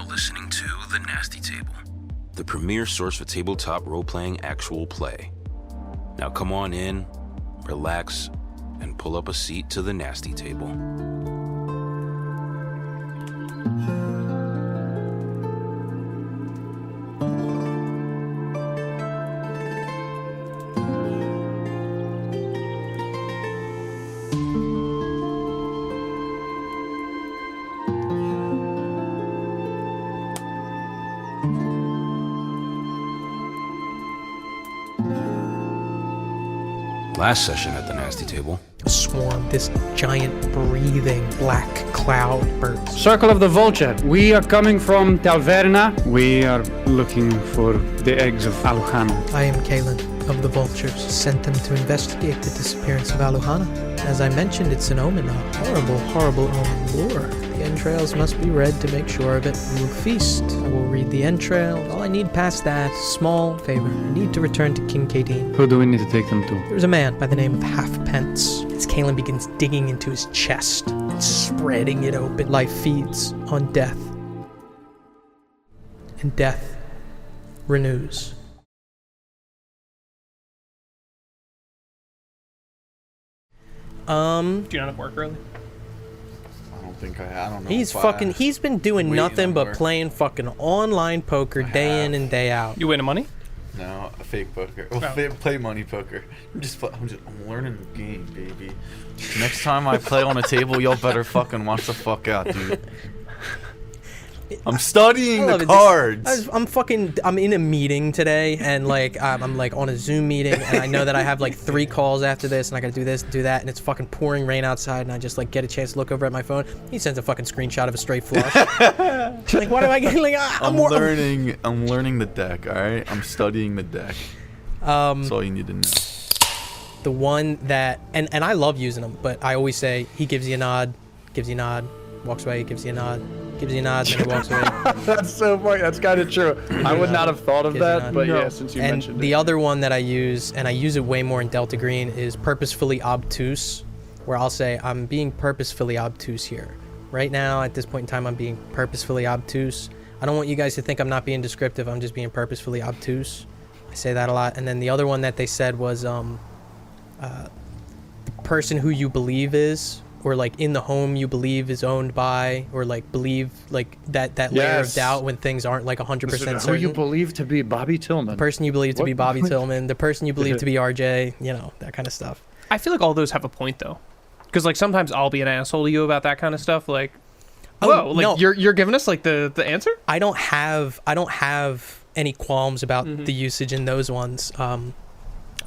listening to The Nasty Table, the premier source for tabletop role-playing actual play. Now come on in, relax, and pull up a seat to The Nasty Table. Last session at the Nasty Table. A swarm, this giant breathing black cloud burst. Circle of the Vulture. We are coming from Taverna. We are looking for the eggs of Aluhana. I am Kalen of the Vultures, sent them to investigate the disappearance of Aluhana. As I mentioned, it's an omen, a horrible, horrible omen lore. The entrails must be read to make sure of it. We will feast. I will read the entrail. All I need past that, small favor. I need to return to King Kadeen. Who do we need to take them to? There's a man by the name of Halfpence. As Kalen begins digging into his chest and spreading it open, life feeds on death. And death renews. Do you not have work early? I don't know. He's been doing nothing but work. playing fucking online poker day in and day out. You winning money? No, a fake poker. Well, play money poker. I'm learning the game, baby. Next time I play on a table, y'all better fucking watch the fuck out, dude. I'm studying the cards. I'm in a meeting today, and I'm on a Zoom meeting, and I know that I have 3 calls after this, and I gotta do this and do that, and it's fucking pouring rain outside, and I just get a chance to look over at my phone. He sends a fucking screenshot of a straight flush. What am I getting? I'm learning the deck. All right, I'm studying the deck. That's all you need to know. The one that and I love using them, but I always say he gives you a nod, walks away, gives you a nod, then he walks away. That's so funny. That's kind of true. I would not have thought of that, but yeah, since you mentioned it. And the other one that I use, and I use it way more in Delta Green, is purposefully obtuse, where I'll say, I'm being purposefully obtuse here. Right now, at this point in time, I'm being purposefully obtuse. I don't want you guys to think I'm not being descriptive. I'm just being purposefully obtuse. I say that a lot. And then the other one that they said was the person who you believe is, or in the home you believe is owned by, or believe that layer of doubt when things aren't 100% certain. Who you believe to be Bobby Tillman. The person you believe to be Bobby Tillman, the person you believe to be RJ, that kind of stuff. I feel like all those have a point though, because sometimes I'll be an asshole to you about that kind of stuff. No. You're giving us the answer. I don't have any qualms about the usage in those ones. I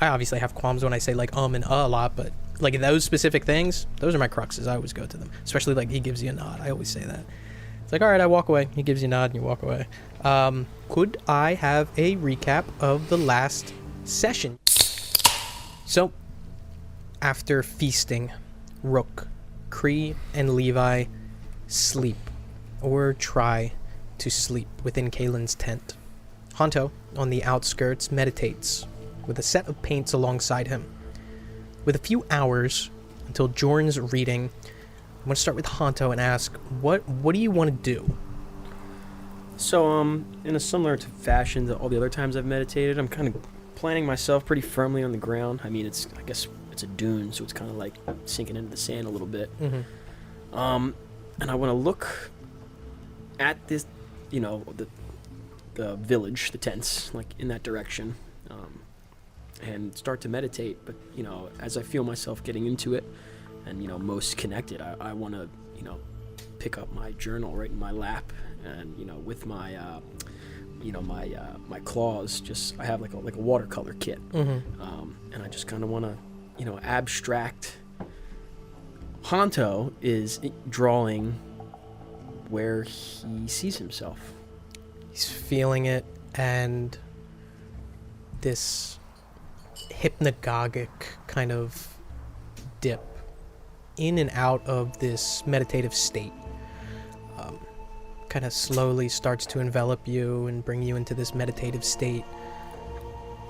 obviously have qualms when I say and a lot, but those specific things, those are my cruxes. I always go to them, especially he gives you a nod. I always say that. It's all right, I walk away. He gives you a nod and you walk away. Could I have a recap of the last session? So, after feasting, Rook, Kree, and Levi sleep, or try to sleep within Kalen's tent. Honto, on the outskirts, meditates with a set of paints alongside him. With a few hours until Jorn's reading, I'm going to start with Honto and ask, what do you want to do? So, in a similar fashion to all the other times I've meditated, I'm kind of planting myself pretty firmly on the ground. I mean, I guess it's a dune, so it's kind of sinking into the sand a little bit. And I want to look at this, the village, the tents, in that direction. And start to meditate, but as I feel myself getting into it and most connected, I want to pick up my journal right in my lap, and with my my claws, I have like a watercolor kit, and I just kind of want to abstract. Honto is drawing where he sees himself. He's feeling it, and this hypnagogic kind of dip in and out of this meditative state kind of slowly starts to envelop you and bring you into this meditative state.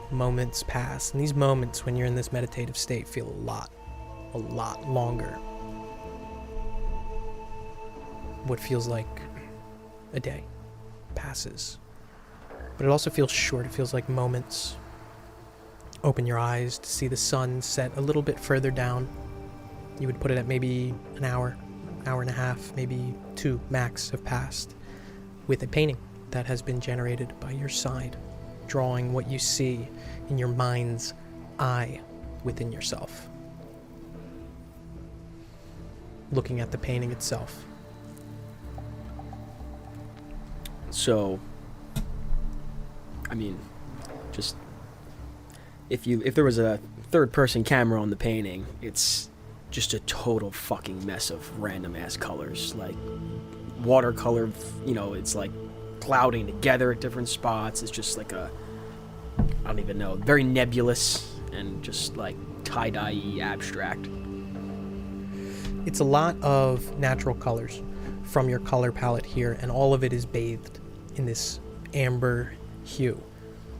Moments pass, and these moments when you're in this meditative state feel a lot longer. What feels like a day passes. But it also feels short. It feels like moments. Open your eyes to see the sun set a little bit further down. You would put it at maybe an hour and a half, maybe 2 max have passed, with a painting that has been generated by your side, drawing what you see in your mind's eye within yourself. Looking at the painting itself. So, I mean, just if there was a third-person camera on the painting, it's just a total fucking mess of random ass colors, like watercolor. You know, it's like clouding together at different spots. It's just like I don't even know, very nebulous and just like tie-dye-y abstract. It's a lot of natural colors from your color palette here, and all of it is bathed in this amber hue.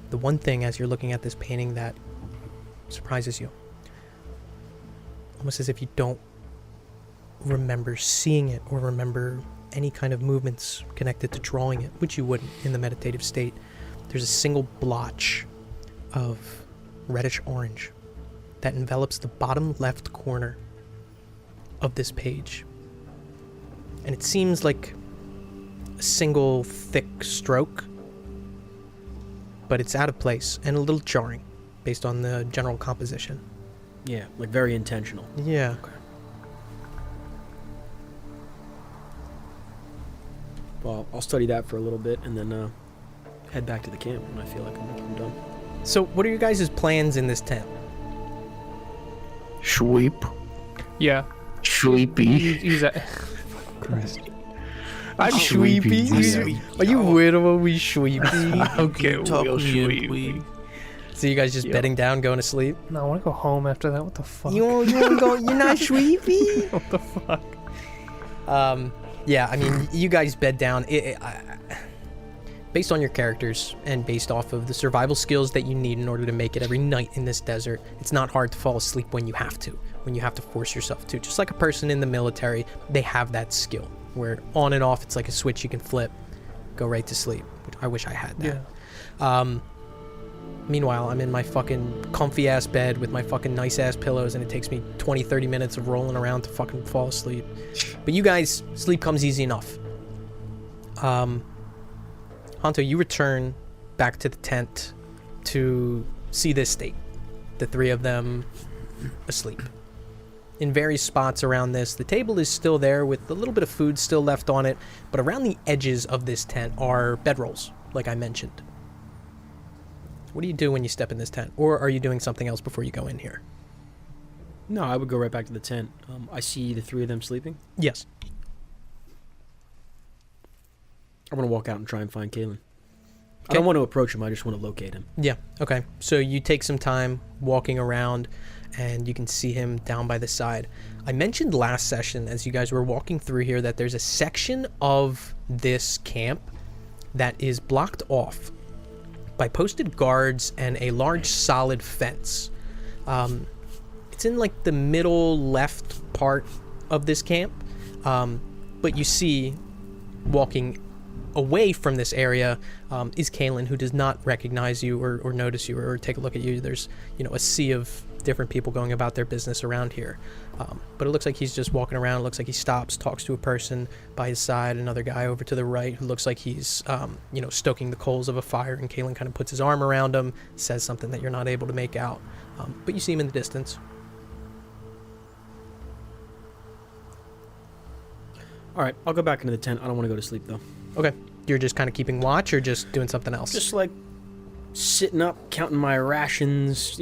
The one thing as you're looking at this painting that surprises you, almost as if you don't remember seeing it or remember any kind of movements connected to drawing it, which you wouldn't in the meditative state, there's a single blotch of reddish orange that envelops the bottom left corner of this page. And it seems like a single thick stroke, but it's out of place and a little jarring based on the general composition. Yeah, like very intentional. Yeah. Okay. Well, I'll study that for a little bit and then head back to the camp when I feel like I'm done. So what are your guys' plans in this tent? Sweep. Yeah. Sleepy. He's a... Christ. I'm sleepy. sleepy. Are you weird when we sleepy? Okay, we'll sleep. So you guys just bedding down, going to sleep? No, I want to go home after that. What the fuck? You want to go? You're not sleepy? What the fuck? Yeah, I mean, you guys bed down. Based on your characters and based off of the survival skills that you need in order to make it every night in this desert, it's not hard to fall asleep when you have to force yourself to. Just like a person in the military, they have that skill where on and off, it's like a switch you can flip, go right to sleep. I wish I had that. Yeah. Meanwhile, I'm in my fucking comfy-ass bed with my fucking nice-ass pillows, and it takes me 20, 30 minutes of rolling around to fucking fall asleep. But you guys, sleep comes easy enough. Hanto, you return back to the tent to see this state. The 3 of them asleep. In various spots around this, the table is still there with a little bit of food still left on it, but around the edges of this tent are bedrolls, like I mentioned. What do you do when you step in this tent? Or are you doing something else before you go in here? No, I would go right back to the tent. I see the 3 of them sleeping. Yes. I want to walk out and try and find Kalen. Okay. I don't want to approach him. I just want to locate him. Yeah, okay. So you take some time walking around, and you can see him down by the side. I mentioned last session, as you guys were walking through here, that there's a section of this camp that is blocked off by posted guards and a large solid fence. It's in like the middle left part of this camp, but you see walking away from this area is Kalen, who does not recognize you or notice you or take a look at you. There's a sea of different people going about their business around here, but it looks like he's just walking around. It looks like he stops, talks to a person by his side, another guy over to the right who looks like he's stoking the coals of a fire, and Kalen kind of puts his arm around him, says something that you're not able to make out, but you see him in the distance. All right, I'll go back into the tent. I don't want to go to sleep, though. Okay. You're just kind of keeping watch or just doing something else? Just like sitting up, counting my rations,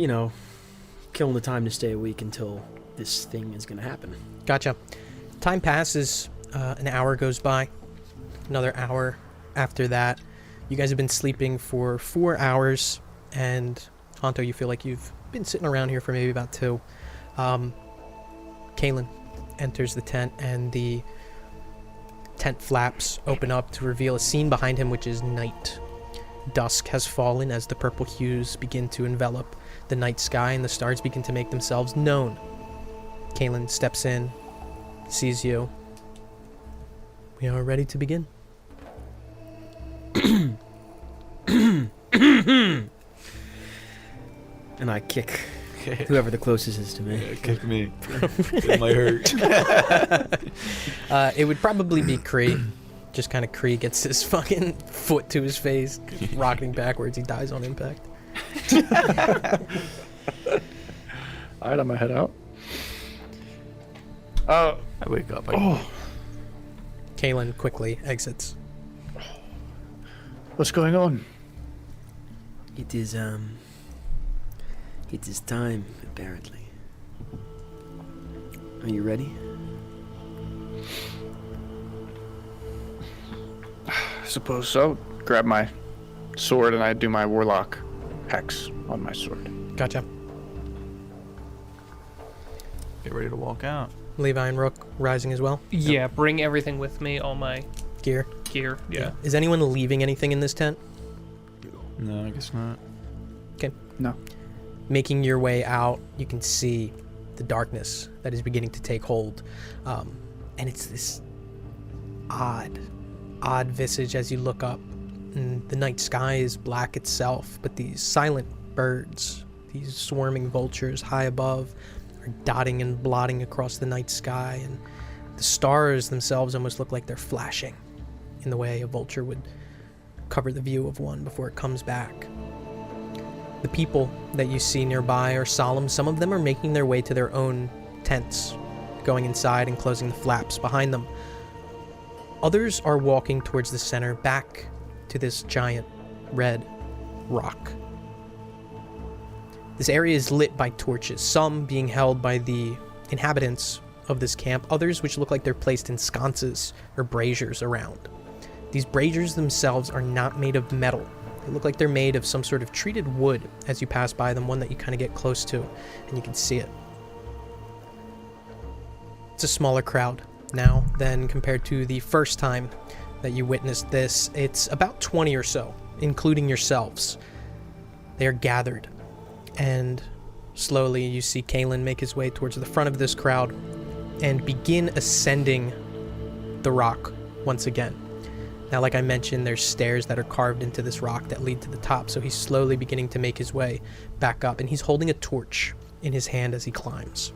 killing the time to stay awake until this thing is going to happen. Gotcha. Time passes. An hour goes by. Another hour after that. You guys have been sleeping for 4 hours. And Hanto, you feel like you've been sitting around here for maybe about 2. Kalen enters the tent, and the tent flaps open up to reveal a scene behind him, which is night. Dusk has fallen as the purple hues begin to envelop the night sky, and the stars begin to make themselves known. Kalen steps in, sees you. We are ready to begin. and I kick whoever the closest is to me. Yeah, kick me. It might hurt. It would probably be Kree. Just kind of Kree gets his fucking foot to his face, rocketing backwards. He dies on impact. All right, I'm gonna head out. I wake up. Kalen quickly exits. What's going on? It is time, apparently. Are you ready? I suppose so. Grab my sword and I do my warlock hex on my sword. Gotcha. Get ready to walk out. Levi and Rook rising as well. Yeah, bring everything with me, all my Gear. gear. Yeah. Is anyone leaving anything in this tent? No, I guess not. Okay. No. Making your way out, you can see the darkness that is beginning to take hold. And it's this odd visage as you look up. And the night sky is black itself, but these silent birds, these swarming vultures high above, are dotting and blotting across the night sky, and the stars themselves almost look like they're flashing in the way a vulture would cover the view of one before it comes back. The people that you see nearby are solemn. Some of them are making their way to their own tents, going inside and closing the flaps behind them. Others are walking towards the center, back to this giant red rock. This area is lit by torches, some being held by the inhabitants of this camp, others which look like they're placed in sconces or braziers around. These braziers themselves are not made of metal. They look like they're made of some sort of treated wood as you pass by them, one that you kind of get close to and you can see it. It's a smaller crowd now than compared to the first time that you witnessed this. It's about 20 or so, including yourselves. They are gathered, and slowly you see Kalen make his way towards the front of this crowd and begin ascending the rock once again. Now, like I mentioned, there's stairs that are carved into this rock that lead to the top, so he's slowly beginning to make his way back up, and he's holding a torch in his hand as he climbs.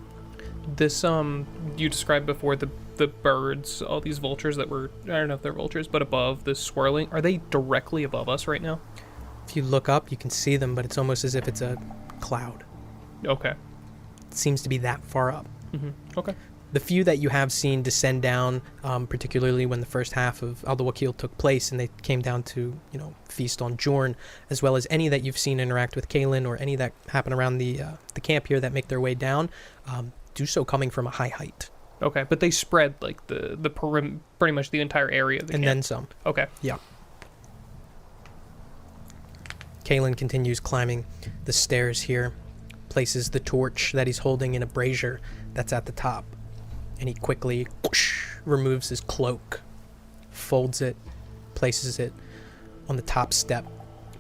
This you described before, the birds, all these vultures that were, I don't know if they're vultures, but above, the swirling, are they directly above us right now? If you look up, you can see them, but it's almost as if it's a cloud. Okay. It seems to be that far up. Okay. The few that you have seen descend down, particularly when the first half of Alda'Wahkil took place and they came down to, feast on Jorn, as well as any that you've seen interact with Kalen or any that happen around the camp here that make their way down, do so coming from a high height. Okay, but they spread like the pretty much the entire area of the and camp. Then some. Okay. Yeah. Kalen continues climbing the stairs here, places the torch that he's holding in a brazier that's at the top, and he quickly removes his cloak, folds it, places it on the top step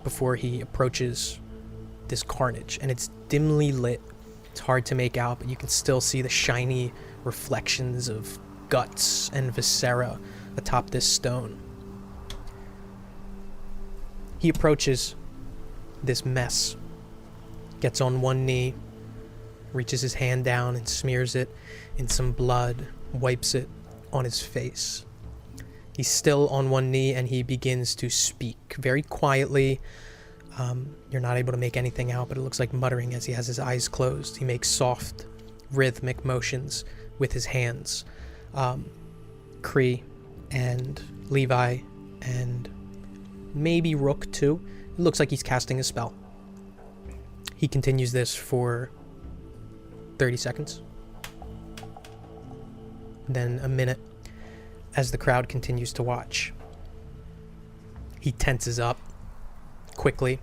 before he approaches this carnage, and it's dimly lit. It's hard to make out, but you can still see the shiny reflections of guts and viscera atop this stone. He approaches this mess, gets on one knee, reaches his hand down and smears it in some blood, wipes it on his face. He's still on one knee and he begins to speak very quietly. You're not able to make anything out, but it looks like muttering as he has his eyes closed. He makes soft, rhythmic motions with his hands. Kree and Levi and maybe Rook too. It looks like he's casting a spell. He continues this for 30 seconds. Then a minute as the crowd continues to watch. He tenses up quickly.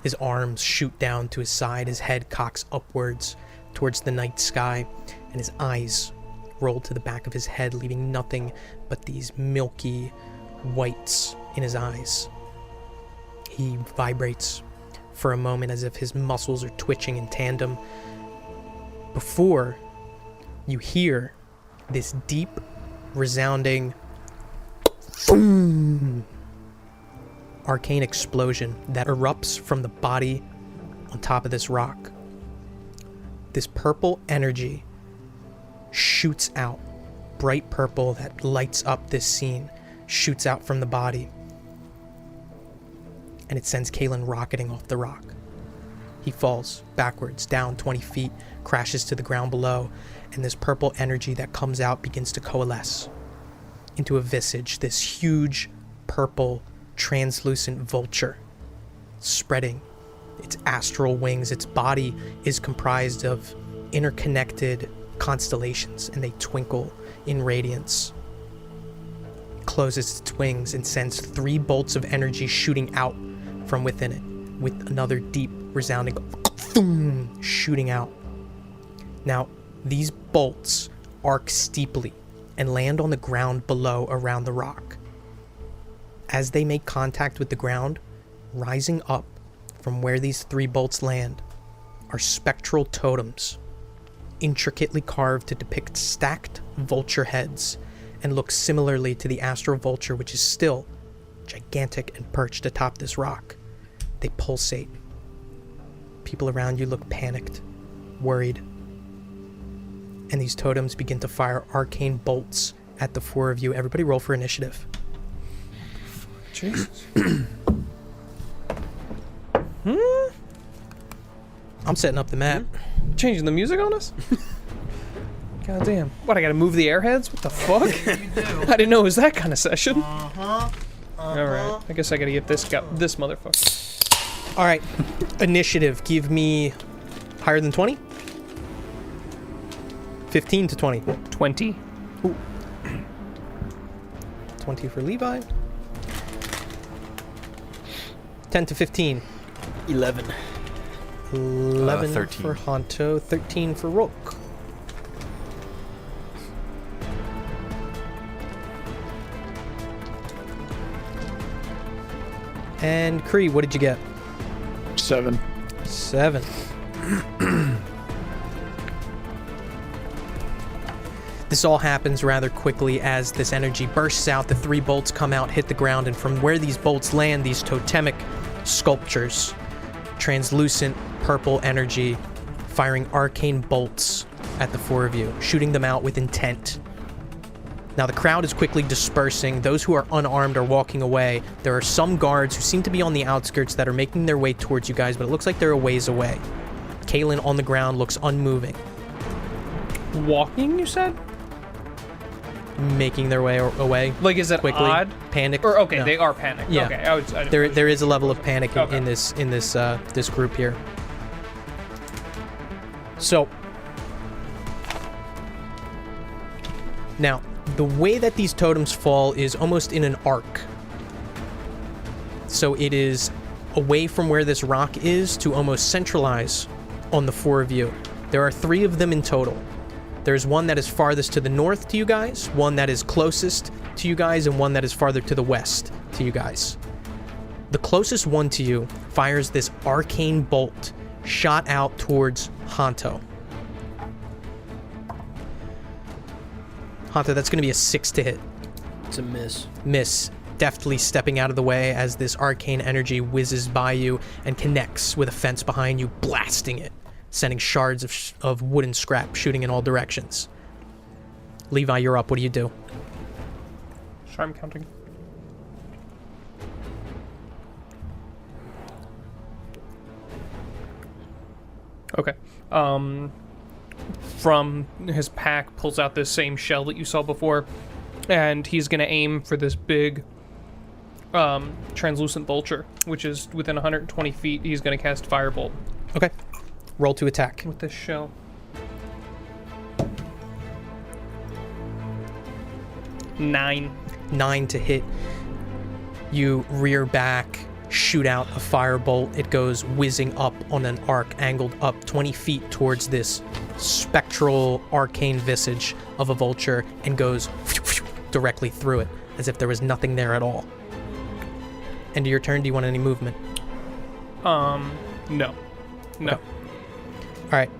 His arms shoot down to his side, his head cocks upwards towards the night sky, and his eyes roll to the back of his head, leaving nothing but these milky whites in his eyes. He vibrates for a moment as if his muscles are twitching in tandem before you hear this deep, resounding boom arcane explosion that erupts from the body on top of this rock. This purple energy shoots out, bright purple that lights up this scene, shoots out from the body, and it sends Kalen rocketing off the rock. He falls backwards, down 20 feet, crashes to the ground below, and this purple energy that comes out begins to coalesce into a visage, this huge, purple, translucent vulture, spreading its astral wings. Its body is comprised of interconnected constellations, and they twinkle in radiance. It closes its wings and sends 3 bolts of energy shooting out from within it, with another deep, resounding thum shooting out. Now, these bolts arc steeply and land on the ground below around the rock. As they make contact with the ground, rising up from where these 3 bolts land are spectral totems, intricately carved to depict stacked vulture heads and look similarly to the astral vulture, which is still gigantic and perched atop this rock. They pulsate. People around you look panicked, worried. And these totems begin to fire arcane bolts at the 4 of you. Everybody roll for initiative. Jesus. I'm setting up the map. Changing the music on us? God damn. What, I gotta move the airheads? What the fuck? I didn't know it was that kind of session. Alright, I guess I gotta get this motherfucker. All right, initiative. Give me higher than 20? 15 to 20. 20. 20 for Levi. 10 to 15. 11. 11 13. for Honto. 13 for Rook. And Kree, what did you get? 7. 7. This all happens rather quickly as this energy bursts out. The 3 bolts come out, hit the ground, and from where these bolts land, these totemic sculptures, translucent purple energy, firing arcane bolts at the 4 of you, shooting them out with intent. Now the crowd is quickly dispersing. Those who are unarmed are walking away. There are some guards who seem to be on the outskirts that are making their way towards you guys, but it looks like they're a ways away. Kalen on the ground looks unmoving. Walking, you said? Making their way away. Like, is it quickly. odd? Panicked. Or, okay, No. they are panicked. Yeah. Okay, There is a level of panic Okay. in this this group here. So now the way that these totems fall is almost in an arc. So it is away from where this rock is to almost centralize on the 4 of you. There are 3 of them in total. There's one that is farthest to the north to you guys, one that is closest to you guys, and one that is farther to the west to you guys. The closest one to you fires this arcane bolt shot out towards Honto. Honto, that's going to be a 6 to hit. It's a miss. Miss, deftly stepping out of the way as this arcane energy whizzes by you and connects with a fence behind you, blasting it, sending shards of wooden scrap shooting in all directions. Levi, you're up. What do you do? Sorry, I'm counting. Okay. From his pack, pulls out this same shell that you saw before, and he's gonna aim for this big translucent vulture, which is within 120 feet. He's gonna cast Firebolt Okay. Roll to attack. with this shell. Nine. 9 to hit. You rear back, shoot out a firebolt. It goes whizzing up on an arc, angled up 20 feet towards this spectral arcane visage of a vulture, and goes directly through it, as if there was nothing there at all. End of your turn. Do you want any movement? No. No. Okay. All right.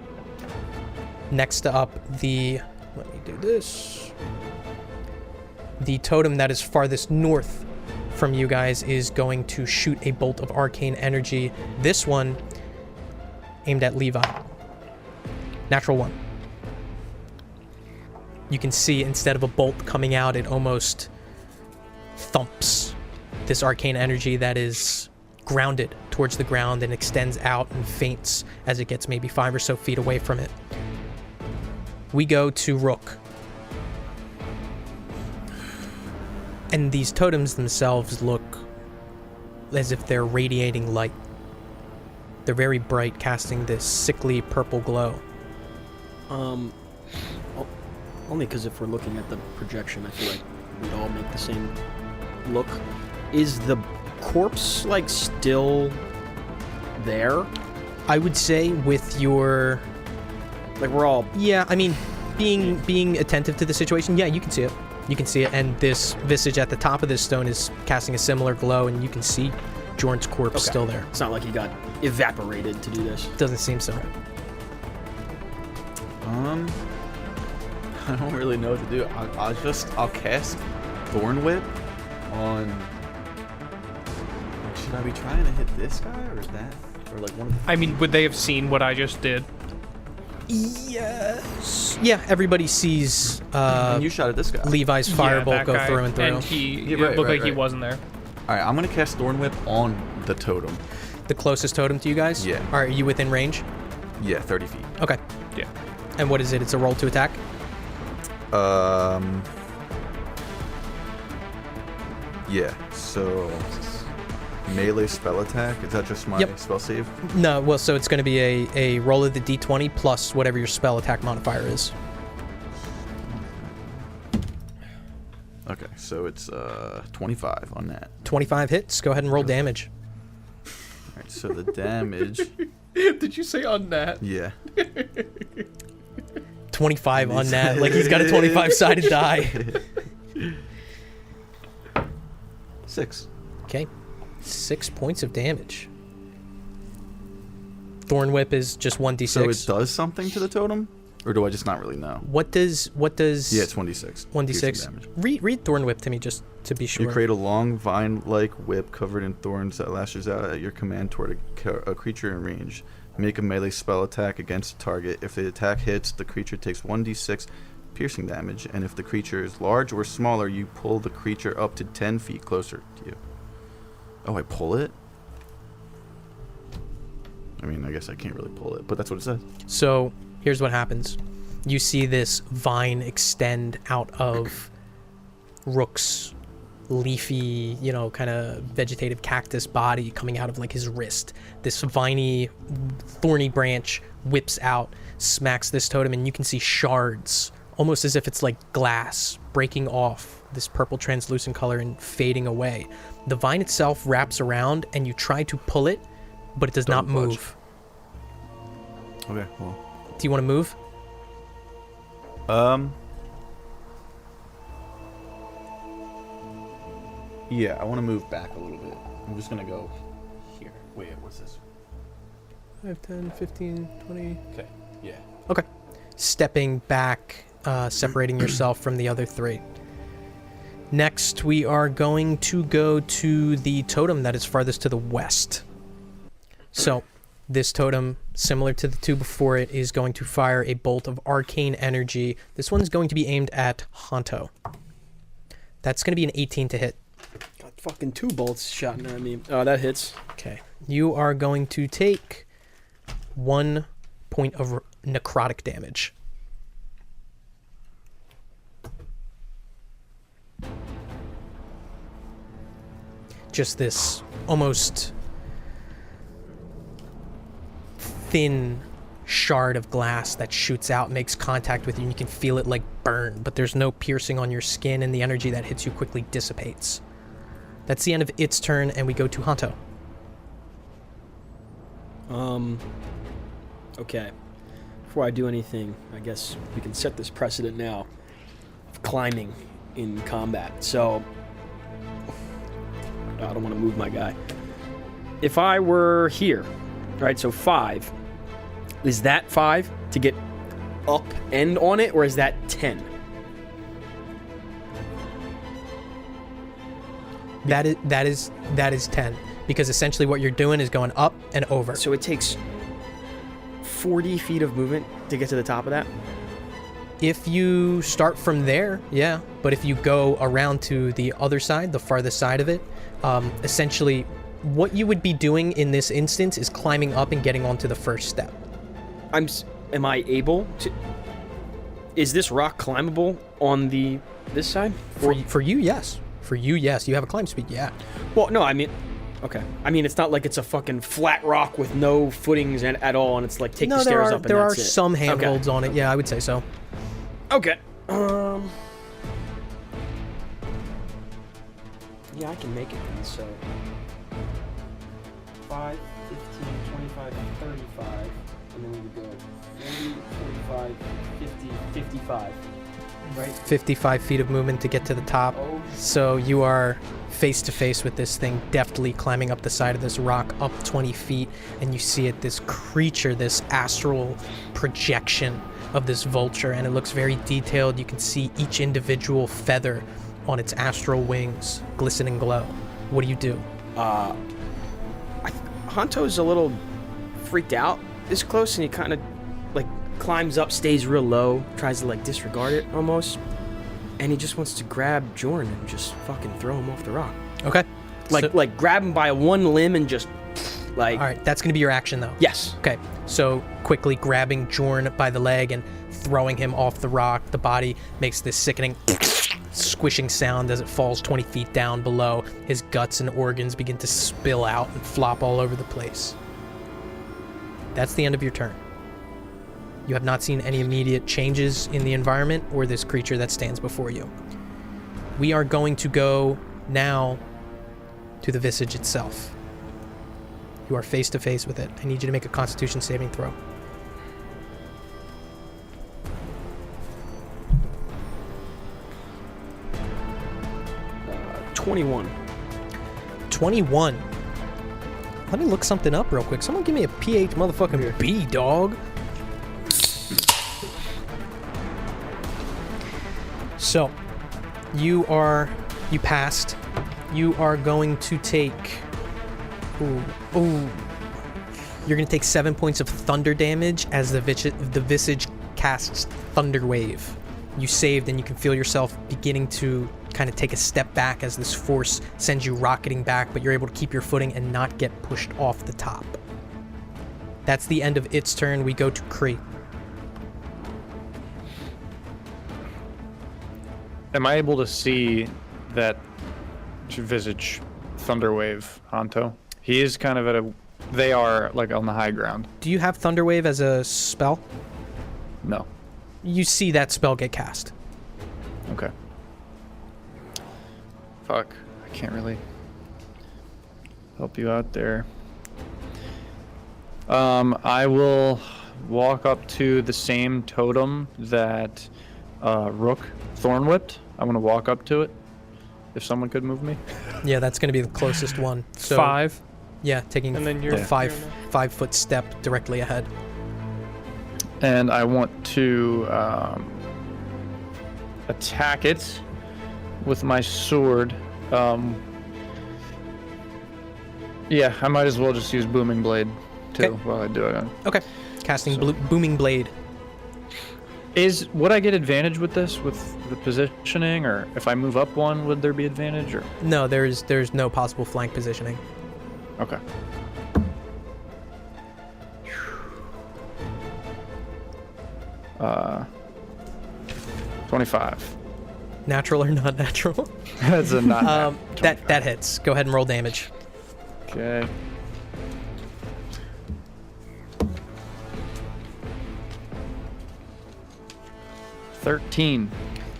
Next up, let me do this. The totem that is farthest north from you guys is going to shoot a bolt of arcane energy. This one aimed at Levi. Natural 1. You can see instead of a bolt coming out, it almost thumps this arcane energy that is grounded towards the ground and extends out and faints as it gets maybe 5 or so feet away from it. We go to Rook. And these totems themselves look as if they're radiating light. They're very bright, casting this sickly purple glow. Only because if we're looking at the projection, I feel like we'd all make the same look. Is the corpse, like, still there? I would say with your... Like, we're all... Yeah, I mean, being attentive to the situation, yeah, you can see it. You can see it, and this visage at the top of this stone is casting a similar glow, and you can see Jorn's corpse still there. It's not like he got evaporated to do this. Doesn't seem so. I don't really know what to do. I'll cast Thorn Whip on... Should I be trying to hit this guy or that? Or like one of the... I mean, would they have seen what I just did? Yes. Yeah, everybody sees and you shot at this guy. Levi's firebolt that go guy, through and through. And it looked like he wasn't there. Alright, I'm gonna cast Thorn Whip on the totem. The closest totem to you guys? Yeah. Are you within range? Yeah, 30 feet. Okay. Yeah. And what is it? It's a roll to attack? Yeah, so... Melee spell attack? Is that just my spell save? No, well, so it's going to be a roll of the d20 plus whatever your spell attack modifier is. Okay, so it's 25 on that. 25 hits. Go ahead and roll damage. Alright, so the damage... Did you say on that? Yeah. 25 on that. Like, he's got a 25-sided die. 6. Okay. 6 points of damage. Thorn Whip is just 1d6. So it does something to the totem? Or do I just not really know? What does... Yeah, it's 1d6. 1d6. Damage. Read Thorn Whip to me just to be sure. You create a long vine-like whip covered in thorns that lashes out at your command toward a creature in range. Make a melee spell attack against a target. If the attack hits, the creature takes 1d6 piercing damage, and if the creature is large or smaller, you pull the creature up to 10 feet closer to you. Oh, I pull it? I mean, I guess I can't really pull it, but that's what it says. So, here's what happens. You see this vine extend out of Rook's leafy, kind of vegetative cactus body coming out of, like, his wrist. This viney, thorny branch whips out, smacks this totem, and you can see shards, almost as if it's like glass, breaking off this purple translucent color and fading away. The vine itself wraps around, and you try to pull it, but it does not move. Okay, well. Do you want to move? Yeah, I want to move back a little bit. I'm just going to go here. Wait, what's this? 5, 10, 15, 20. Okay, yeah. Okay. Stepping back, separating yourself from the other 3. Next, we are going to go to the totem that is farthest to the west. So, this totem, similar to the 2 before it, is going to fire a bolt of arcane energy. This one's going to be aimed at Honto. That's going to be an 18 to hit. Got fucking 2 bolts shot at me. Oh, that hits. Okay. You are going to take 1 point of necrotic damage. Just this almost thin shard of glass that shoots out, makes contact with you, and you can feel it like burn, but there's no piercing on your skin, and the energy that hits you quickly dissipates. That's the end of its turn, and we go to Honto. Okay. Before I do anything, I guess we can set this precedent now of climbing in combat. So, I don't want to move my guy. If I were here, right, so 5, is that 5 to get up and on it, or is that 10? That is 10, because essentially what you're doing is going up and over. So it takes 40 feet of movement to get to the top of that? If you start from there, yeah. But if you go around to the other side, the farthest side of it, essentially what you would be doing in this instance is climbing up and getting onto the first step. Am I able to... Is this rock climbable on this side? For you, yes. For you, yes. You have a climb speed, yeah. Well, no, I mean... Okay. I mean, it's not like it's a fucking flat rock with no footings at all, and it's like take the stairs up and there that's are it. some handholds on it. Yeah, I would say so. Okay. Yeah, I can make it then, so... 5, 15, 25, 35, and then we would go 40, 45, 50, 55. Right? 55 feet of movement to get to the top. Oh, So you are face to face with this thing, deftly climbing up the side of this rock, up 20 feet, and you see it, this creature, this astral projection of this vulture, and it looks very detailed. You can see each individual feather on its astral wings glisten and glow. What do you do? Hanto's a little freaked out this close, and he kind of like climbs up, stays real low, tries to like disregard it almost, and he just wants to grab Jorn and just fucking throw him off the rock. Okay. Like grab him by one limb and just like... All right, that's going to be your action, though. Yes. Okay, so quickly grabbing Jorn by the leg and throwing him off the rock. The body makes this sickening squishing sound as it falls 20 feet down below. His guts and organs begin to spill out and flop all over the place. That's the end of your turn. You have not seen any immediate changes in the environment or this creature that stands before you. We are going to go now to the visage itself. You are face to face with it. I need you to make a Constitution saving throw. 21. 21. Let me look something up real quick. Someone give me a PH motherfucking B, dog. So, you passed. You are going to take... Ooh. You're going to take 7 points of thunder damage as the visage casts Thunder Wave. You saved, and you can feel yourself beginning to kind of take a step back as this force sends you rocketing back, but you're able to keep your footing and not get pushed off the top. That's the end of its turn. We go to Kree. Am I able to see that visage Thunderwave, Hanto? He is kind of at a... They are, like, on the high ground. Do you have Thunder Wave as a spell? No. You see that spell get cast. Okay. Fuck. I can't really help you out there. I will walk up to the same totem that Rook Thorn whipped. I'm going to walk up to it. If someone could move me. Yeah, that's going to be the closest one. So, 5. Yeah, taking And then you're a 5 foot step directly ahead. And I want to attack it with my sword. Yeah, I might as well just use Booming Blade too while I do it. Okay. Casting Booming Blade. Would I get advantage with this, with the positioning, or if I move up one, would there be advantage? Or No, there's no possible flank positioning. okay. 25. Natural or not natural? That's a not. That hits. Go ahead and roll damage. Okay.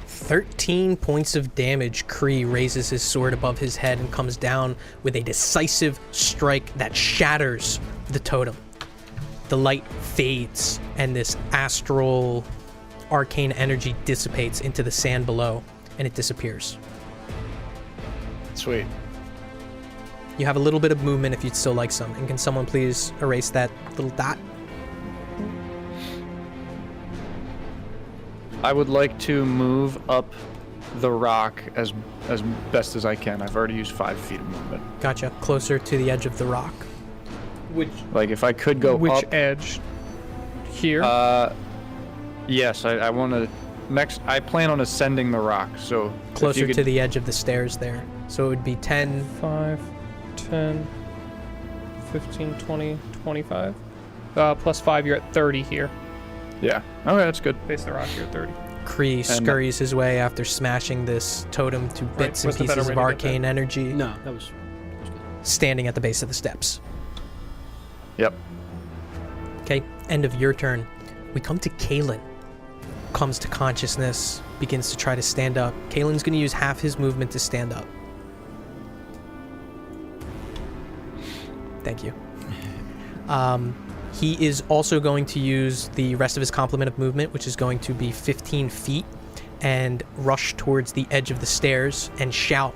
Thirteen points of damage. Kree raises his sword above his head and comes down with a decisive strike that shatters the totem. The light fades, and this astral arcane energy dissipates into the sand below, and it disappears. Sweet. You have a little bit of movement if you'd still like some. And can someone please erase that little dot? I would like to move up the rock as as best as I can. I've already used 5 feet of movement. Gotcha. Closer to the edge of the rock. Which Like if I could go which up, edge? Here. yes, I want to. Next, I plan on ascending the rock. So if you Closer could- to the edge of the stairs there. So it would be 10. 5, 10, 15, 20, 25. Plus 5, you're at 30 here. Yeah. Okay, that's good. Base of the rock, you're at 30. Kree scurries his way after smashing this totem to bits and what's the better pieces way of to get arcane energy, No, that was standing at the base of the steps. Yep. Okay, end of your turn. We come to Kalen. Comes to consciousness, begins to try to stand up. Kalen's going to use half his movement to stand up. Thank you. He is also going to use the rest of his complement of movement, which is going to be 15 feet, and rush towards the edge of the stairs and shout,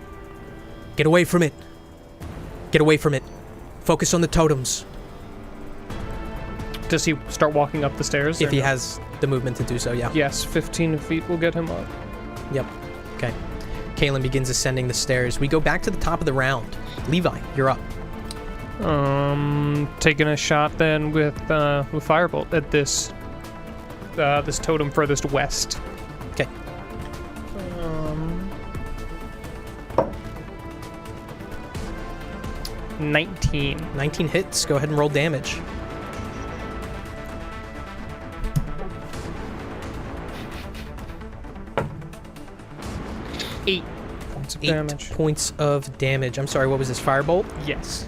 "Get away from it! Get away from it! Focus on the totems!" Does he start walking up the stairs? If or he no? has the movement to do so, yeah. Yes, 15 feet will get him up. Yep. Okay. Kalen begins ascending the stairs. We go back to the top of the round. Levi, you're up. Taking a shot then with Firebolt at this this totem furthest west. Okay. 19. 19 hits. Go ahead and roll damage. Eight points of 8 damage. points of damage. I'm sorry, what was this? Firebolt? Yes.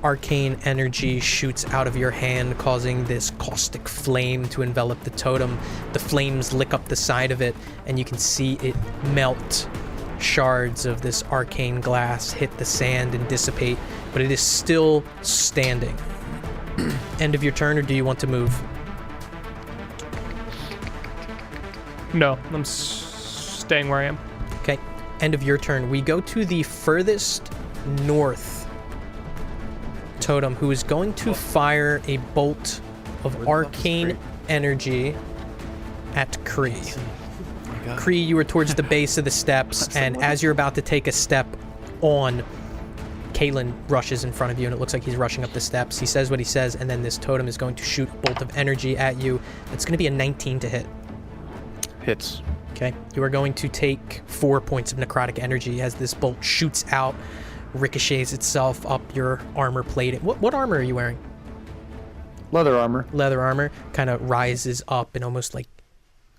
Arcane energy shoots out of your hand, causing this caustic flame to envelop the totem. The flames lick up the side of it, and you can see it melt. Shards of this arcane glass hit the sand and dissipate, but it is still standing. End of your turn, or do you want to move? No, I'm staying where I am. Okay, end of your turn. We go to the furthest north totem, who is going to fire a bolt of arcane energy at Kree. Kree, you are towards the base of the steps, and as you're about to take a step on, Kalen rushes in front of you, and it looks like he's rushing up the steps. He says what he says, and then this totem is going to shoot a bolt of energy at you. It's going to be a 19 to hit. Hits. Okay, you are going to take 4 points of necrotic energy as this bolt shoots out, ricochets itself up your armor plate. What armor are you wearing? Leather armor. Leather armor kind of rises up and almost like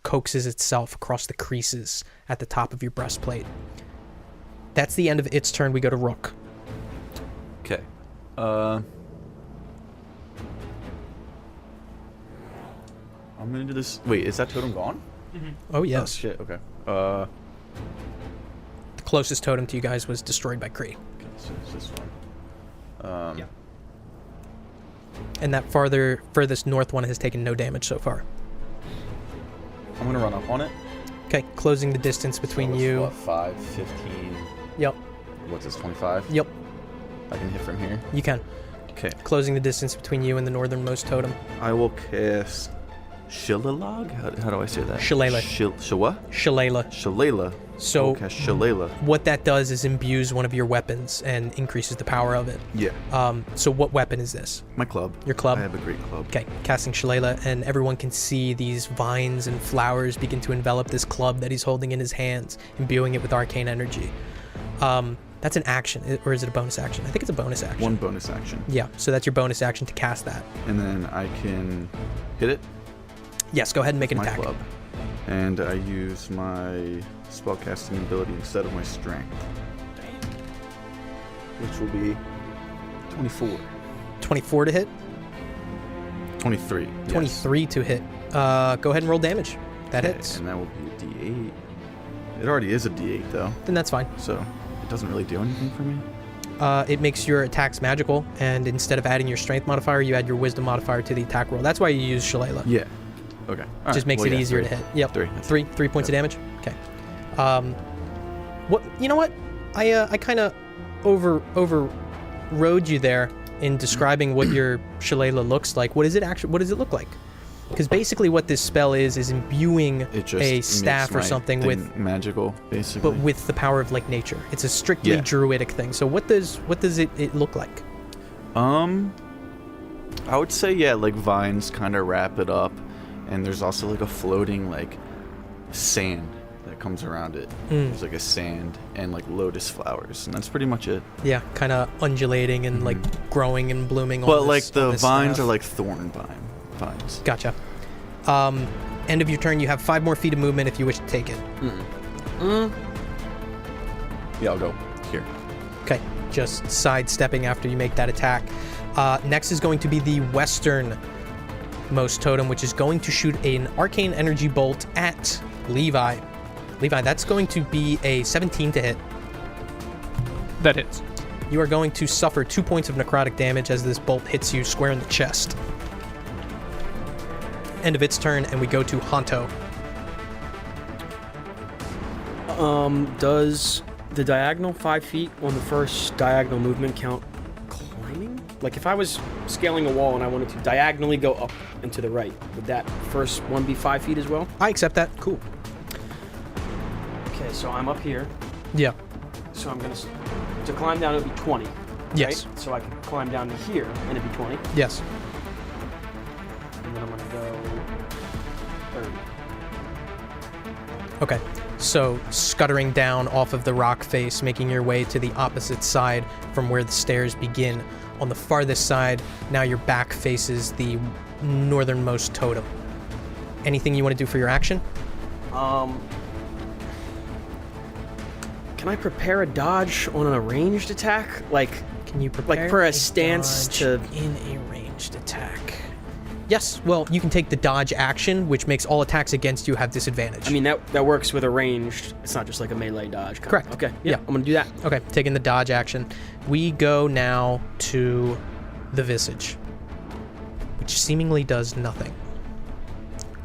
coaxes itself across the creases at the top of your breastplate. That's the end of its turn. We go to Rook. Okay. I'm gonna do this. Wait, is that totem gone? Oh, Oh yes. shit. Okay. The closest totem to you guys was destroyed by Kree. Okay, so it's this one. Yeah. And that furthest north one has taken no damage so far. I'm gonna run up on it. Okay, closing the distance between So it's you. what, 5, 15. Yep, What's this? 25. yep, I can hit from here. you can. Okay. Closing the distance between you and the northernmost totem. I will cast Shillelagh? How do I say that? Shillelagh. What? Shillelagh. Shillelagh. So Okay, Shillelagh. what that does is imbues one of your weapons and increases the power of it. Yeah. So what weapon is this? My club. Your club? I have a great club. Okay, casting Shillelagh, and everyone can see these vines and flowers begin to envelop this club that he's holding in his hands, imbuing it with arcane energy. That's an action, or is it a bonus action? I think it's a bonus action. One bonus action. Yeah, so that's your bonus action to cast that. And then I can hit it. Yes, go ahead and make an My attack. club. And I use my spellcasting ability instead of my strength. Which will be 24. 24 to hit, 23. Yes. 23 to hit. Go ahead and roll damage. That Okay, hits. And that will be a D8. It already is a D8 though, Then that's fine. so it doesn't really do anything for me. It makes your attacks magical, and instead of adding your strength modifier, you add your wisdom modifier to the attack roll. That's why you use Shillelagh. Yeah. Okay. All Just right. makes Well, it yeah, easier 3. to hit. Yep. 3. That's 3 points of Yep. damage. Okay. What? You know what? I kind of overrode you there in describing what your Shillelagh looks like. What is it actually? What does it look like? Because basically what this spell is imbuing It just a makes staff or my something thing with, magical, basically. but with the power of like nature. It's a strictly Yeah. druidic thing. So what does it look like? I would say like vines kind of wrap it up, and there's also like a floating like sand that comes around it. There's like a sand and like lotus flowers, and that's pretty much it. Yeah, kind of undulating and like growing and blooming. But on like this, the on this vines staff. are like thorn vines. Gotcha. End of your turn, you have 5 more feet of movement if you wish to take it. Yeah, I'll go here. Okay, just sidestepping after you make that attack. Next is going to be the westernmost totem, which is going to shoot an arcane energy bolt at Levi. Levi, that's going to be a 17 to hit. That hits. You are going to suffer 2 points of necrotic damage as this bolt hits you square in the chest. End of its turn, and we go to Honto. Does the diagonal 5 feet on the first diagonal movement count climbing? Like if I was scaling a wall and I wanted to diagonally go up and to the right, would that first one be 5 feet as well? I accept that. Cool. Okay, so I'm up here. Yeah. So I'm gonna to climb down. It would be 20. Yes. Right? So I can climb down to here and it'd be 20. Yes. And then I'm gonna go 30. Okay. So scuttering down off of the rock face, making your way to the opposite side from where the stairs begin. On the farthest side, now your back faces the northernmost totem. Anything you want to do for your action? Can I prepare a dodge on a ranged attack? Like, Can you prepare for a stance dodge to- in a ranged attack? Yes. Well, you can take the dodge action, which makes all attacks against you have disadvantage. I mean, that works with a ranged. It's not just like a melee dodge. kinda. Correct. Okay. Yeah. I'm gonna do that. Okay, taking the dodge action. We go now to the Visage, which seemingly does nothing.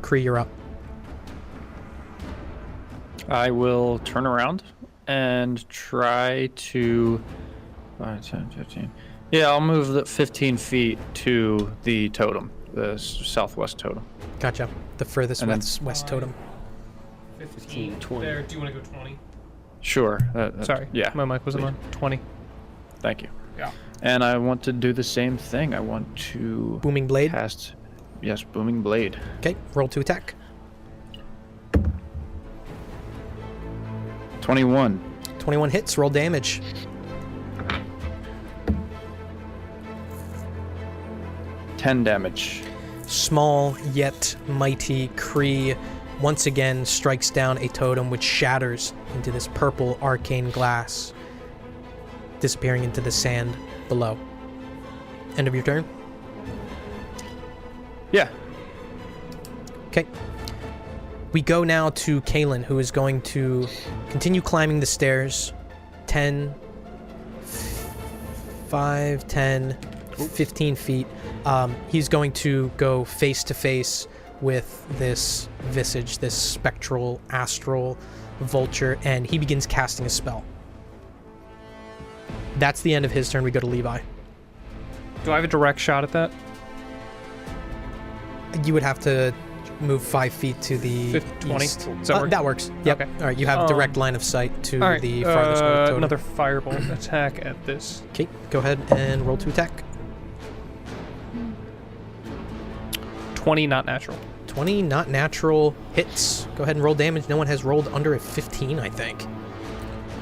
Kree, you're up. I will turn around and try to 5, 10, 15. Yeah, I'll move the 15 feet to the totem, the southwest totem. Gotcha. The furthest And then- west totem. 15, 20. There, do you want to go 20? Sure. Sorry. Yeah. My mic wasn't on. 20. Thank you. Yeah. And I want to do the same thing. I want to Booming blade. cast, yes, booming blade. Okay, roll to attack. 21. 21 hits, roll damage. Ten damage. Small yet mighty Kree once again strikes down a totem which shatters into this purple arcane glass, disappearing into the sand below. End of your turn? Yeah. Okay. We go now to Kalen, who is going to continue climbing the stairs. 10, 5, 10, 15 feet. He's going to go face to face with this visage, this spectral, astral vulture, and he begins casting a spell. That's the end of his turn. We go to Levi. Do I have a direct shot at that? You would have to move 5 feet to the 20? east. Does that work? That works. Yep. Okay. All right. You have direct line of sight to All right. the farthest north totem. Another firebolt attack at this. Okay. Go ahead and roll to attack. 20, not natural. 20, not natural, hits. Go ahead and roll damage. No one has rolled under a 15, I think.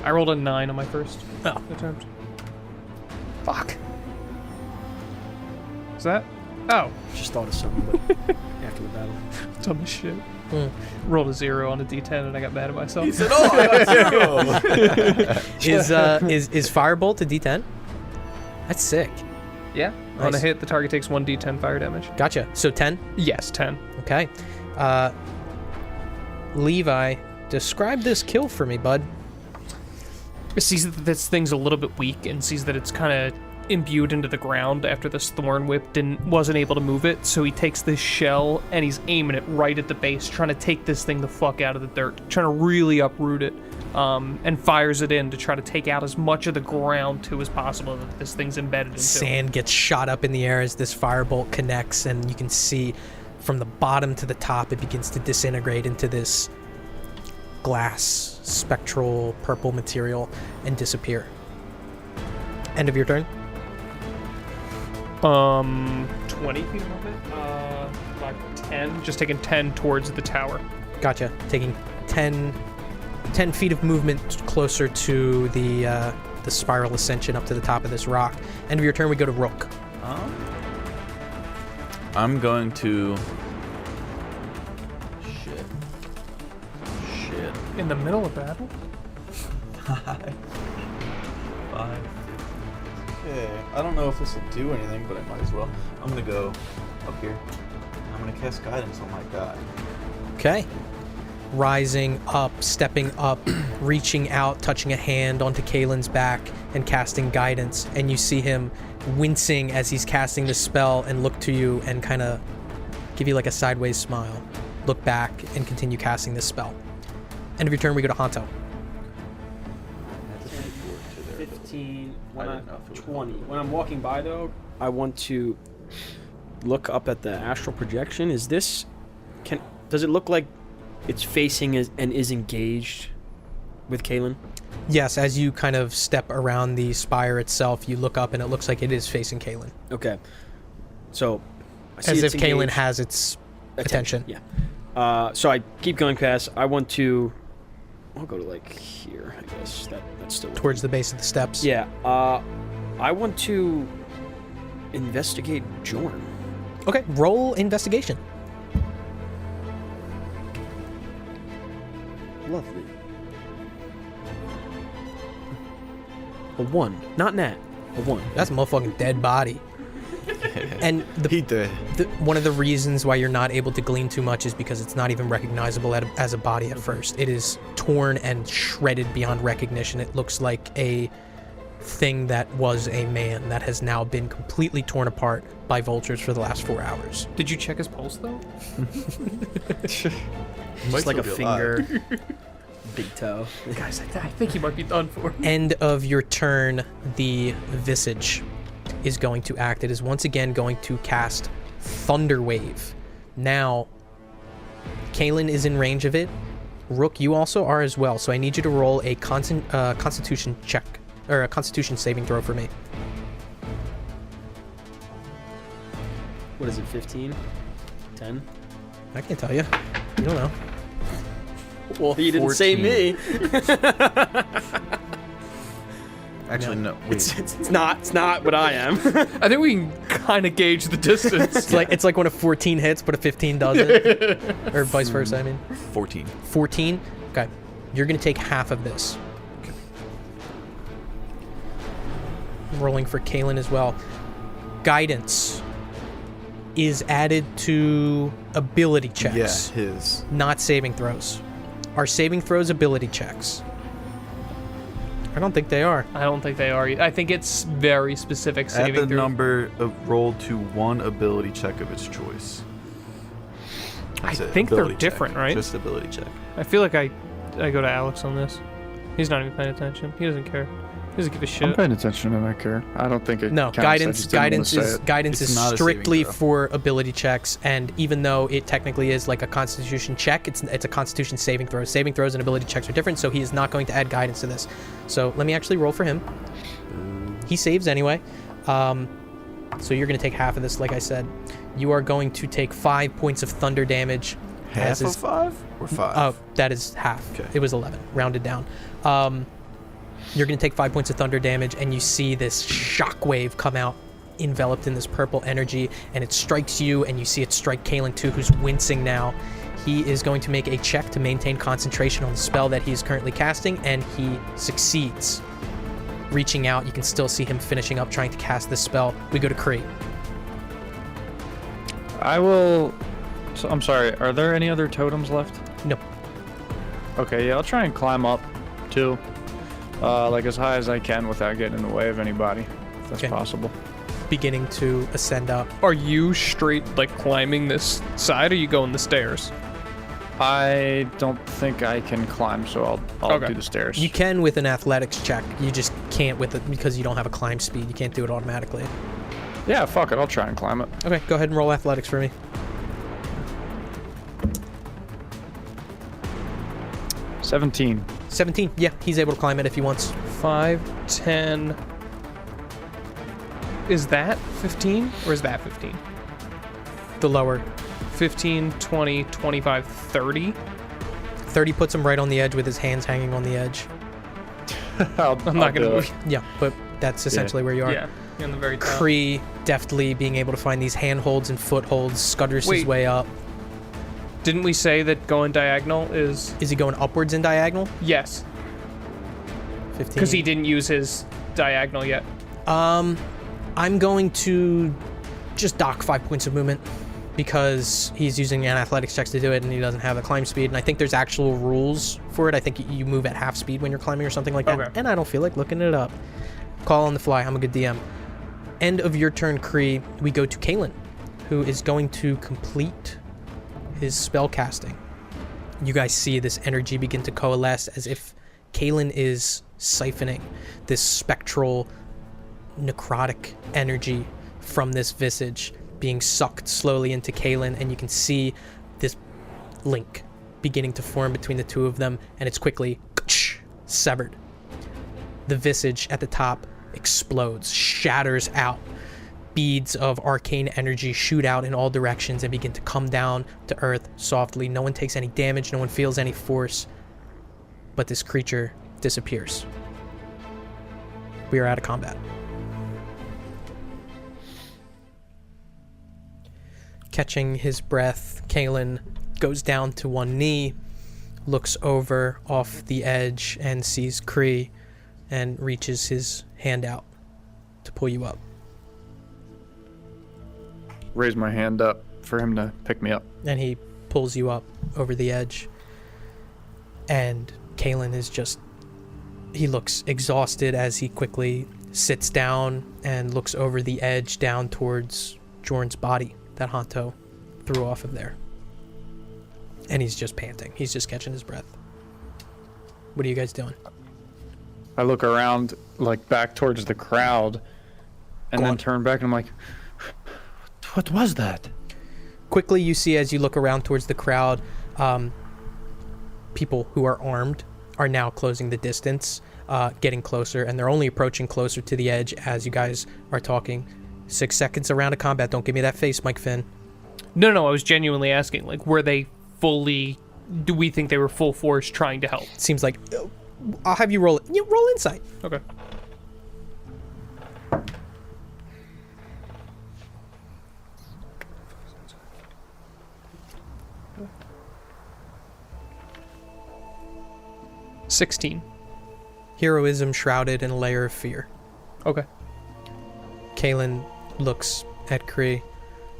I rolled a 9 on my first Oh. attempt. Fuck. Is that? Oh, Just thought of something but after the battle. dumb as shit. Mm. Rolled a 0 on a D10 and I got mad at myself. He said, "Oh, I got 0." Is Firebolt a D10? That's sick. Yeah. On a Nice. hit, the target takes 1d10 fire damage. Gotcha. So 10? Yes, 10. Okay. Levi, describe this kill for me, bud. It sees that this thing's a little bit weak and sees that it's kind of imbued into the ground after this thorn whip wasn't able to move it. So he takes this shell and he's aiming it right at the base, trying to take this thing the fuck out of the dirt, trying to really uproot it, and fires it in to try to take out as much of the ground too as possible that this thing's embedded into. Sand gets shot up in the air as this firebolt connects, and you can see from the bottom to the top, it begins to disintegrate into this glass, spectral, purple material and disappear. End of your turn. 20 feet of movement. Like 10. Just taking 10 towards the tower. Gotcha. Taking 10 feet of movement closer to the spiral ascension up to the top of this rock. End of your turn, we go to Rook. I'm going to... Shit. In the middle of battle? 5. Okay. I don't know if this will do anything, but I might as well. I'm going to go up here. I'm going to cast guidance on my guy. Okay. Rising up, stepping up, reaching out, touching a hand onto Kalen's back and casting guidance. And you see him wincing as he's casting the spell and look to you and kind of give you like a sideways smile. Look back and continue casting this spell. End of your turn, we go to Hanto. 15, 20. When I'm walking by, though, I want to look up at the astral projection. Is this... Does it look like it's facing and is engaged with Kalen? Yes, as you kind of step around the spire itself, you look up and it looks like it is facing Kalen. Okay. So, I see As if it's Kalen engaged. has its attention. Yeah. So I keep going past. I want to... I'll go to, like, here, I guess. That's still... Towards the base of the steps. Yeah. I want to investigate Jorn. Okay, roll investigation. Lovely. A 1. Not nat. A 1. That's a motherfucking dead body. And He did. one of the reasons why you're not able to glean too much is because it's not even recognizable as a body at first. It is torn and shredded beyond recognition. It looks like a thing that was a man that has now been completely torn apart by vultures for the last 4 hours. Did you check his pulse, though? Just like a finger. Big toe. Guys, I think he might be done for. End of your turn, the visage is going to act. It is once again going to cast Thunder Wave. Now, Kalen is in range of it. Rook, you also are as well. So I need you to roll a Constitution check, or a Constitution saving throw for me. What is it, 15? 10? I can't tell you. You don't know. Well, you didn't say 14. me. Actually, no. Wait. It's not what I am. I think we can kind of gauge the distance. It's like when a 14 hits, but a 15 doesn't. Or vice versa, I mean. 14. 14? Okay. You're going to take half of this. Rolling for Kalen as well. Guidance is added to ability checks. Yeah, his. Not saving throws. Are saving throws ability checks? I don't think they are. I don't think they are. I think it's very specific saving Add the throw. number of rolled to one ability check of its choice. That's it, think they're ability check. different, right? Just ability check. I feel like I go to Alex on this. He's not even paying attention. He doesn't care. He doesn't give a I'm shit. paying attention and I care. I don't think it No, counts. I guidance just didn't wanna guidance say is it. guidance It's is not a saving strictly throw. for ability checks, and even though it technically is like a Constitution check, it's a Constitution saving throw. Saving throws and ability checks are different, so he is not going to add guidance to this. So let me actually roll for him. He saves anyway. So you're going to take half of this, like I said. You are going to take 5 points of thunder damage. Half of 5 or 5? Oh, that is half. Okay. It was 11, rounded down. You're going to take 5 points of thunder damage, and you see this shockwave come out, enveloped in this purple energy, and it strikes you, and you see it strike Kalen too, who's wincing now. He is going to make a check to maintain concentration on the spell that he is currently casting, and he succeeds. Reaching out, you can still see him finishing up trying to cast this spell. We go to Kree. I will. So, I'm sorry. Are there any other totems left? Nope. Okay, yeah, I'll try and climb up too, like as high as I can without getting in the way of anybody, if that's Okay. possible. Beginning to ascend up. Are you straight, like, climbing this side, or you going the stairs? I don't think I can climb, so I'll Okay. do the stairs. You can with an athletics check. You just can't with it because you don't have a climb speed. You can't do it automatically. Yeah, fuck it. I'll try and climb it. Okay, go ahead and roll athletics for me. 17. 17. Yeah, he's able to climb it if he wants. 5, 10. Is that 15 or is that 15? The lower. 15, 20, 25, 30. 30 puts him right on the edge with his hands hanging on the edge. I'm not going to move. Yeah, but that's essentially where you are. Yeah, on the very top. Kree, deftly being able to find these handholds and footholds, scutters his Wait. way up. Didn't we say that going diagonal is... Is he going upwards in diagonal? Yes, 15. because he didn't use his diagonal yet. I'm going to just dock 5 points of movement because he's using an athletics checks to do it and he doesn't have a climb speed. And I think there's actual rules for it. I think you move at half speed when you're climbing or something like that. Okay. And I don't feel like looking it up. Call on the fly. I'm a good DM. End of your turn, Kree. We go to Kalen, who is going to complete his spell casting. You guys see this energy begin to coalesce as if Kalen is siphoning this spectral necrotic energy from this visage being sucked slowly into Kalen, and you can see this link beginning to form between the two of them, and it's quickly severed. The visage at the top explodes, shatters out. Beads of arcane energy shoot out in all directions and begin to come down to earth softly. No one takes any damage, no one feels any force, but this creature disappears. We are out of combat. Catching his breath, Kalen goes down to one knee, looks over off the edge and sees Kree and reaches his hand out to pull you up. Raise my hand up for him to pick me up. And he pulls you up over the edge. And Kalen is just... He looks exhausted as he quickly sits down and looks over the edge down towards Jorn's body that Hanto threw off of there. And he's just panting. He's just catching his breath. What are you guys doing? I look around, like, back towards the crowd, and Go then on. turn back, and I'm like, what was that? Quickly, you see as you look around towards the crowd, people who are armed are now closing the distance, getting closer, and they're only approaching closer to the edge as you guys are talking. 6 seconds around of combat. Don't give me that face, Mike Finn. No, I was genuinely asking, like, were they fully... Do we think they were full force trying to help? Seems like... I'll have you roll it. You roll insight. Okay. $16. Heroism shrouded in a layer of fear. Okay. Kalen looks at Kree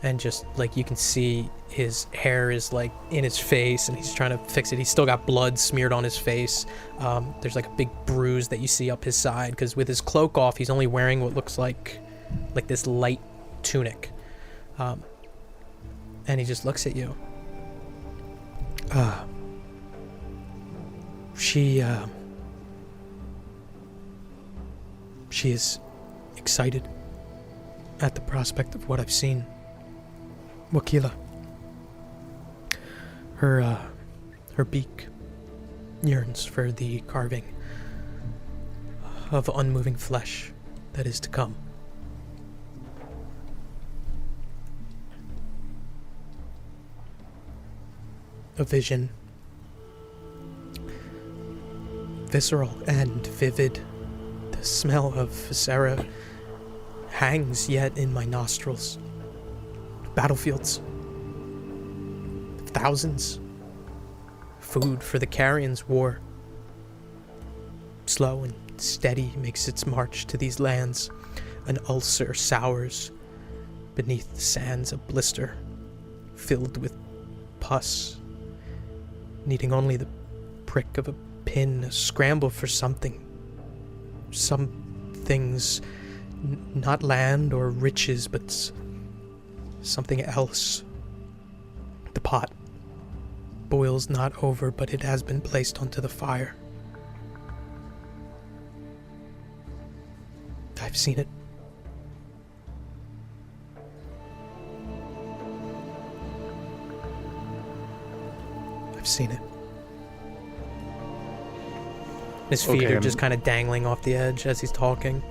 and just, like, you can see his hair is, like, in his face and he's trying to fix it. He's still got blood smeared on his face. There's, like, a big bruise that you see up his side because with his cloak off, he's only wearing what looks like this light tunic. And he just looks at you. She is excited at the prospect of what I've seen. Wakila. Her beak yearns for the carving of unmoving flesh that is to come. A vision, visceral and vivid. The smell of viscera hangs yet in my nostrils. Battlefields. Thousands. Food for the Carrions' war. Slow and steady makes its march to these lands. An ulcer sours. Beneath the sands a blister, filled with pus. Needing only the prick of a pin, a scramble for something. Some things, not land or riches, but something else. The pot boils not over, but it has been placed onto the fire. I've seen it. I've seen it. His feet Okay, are just kind of dangling off the edge as he's talking.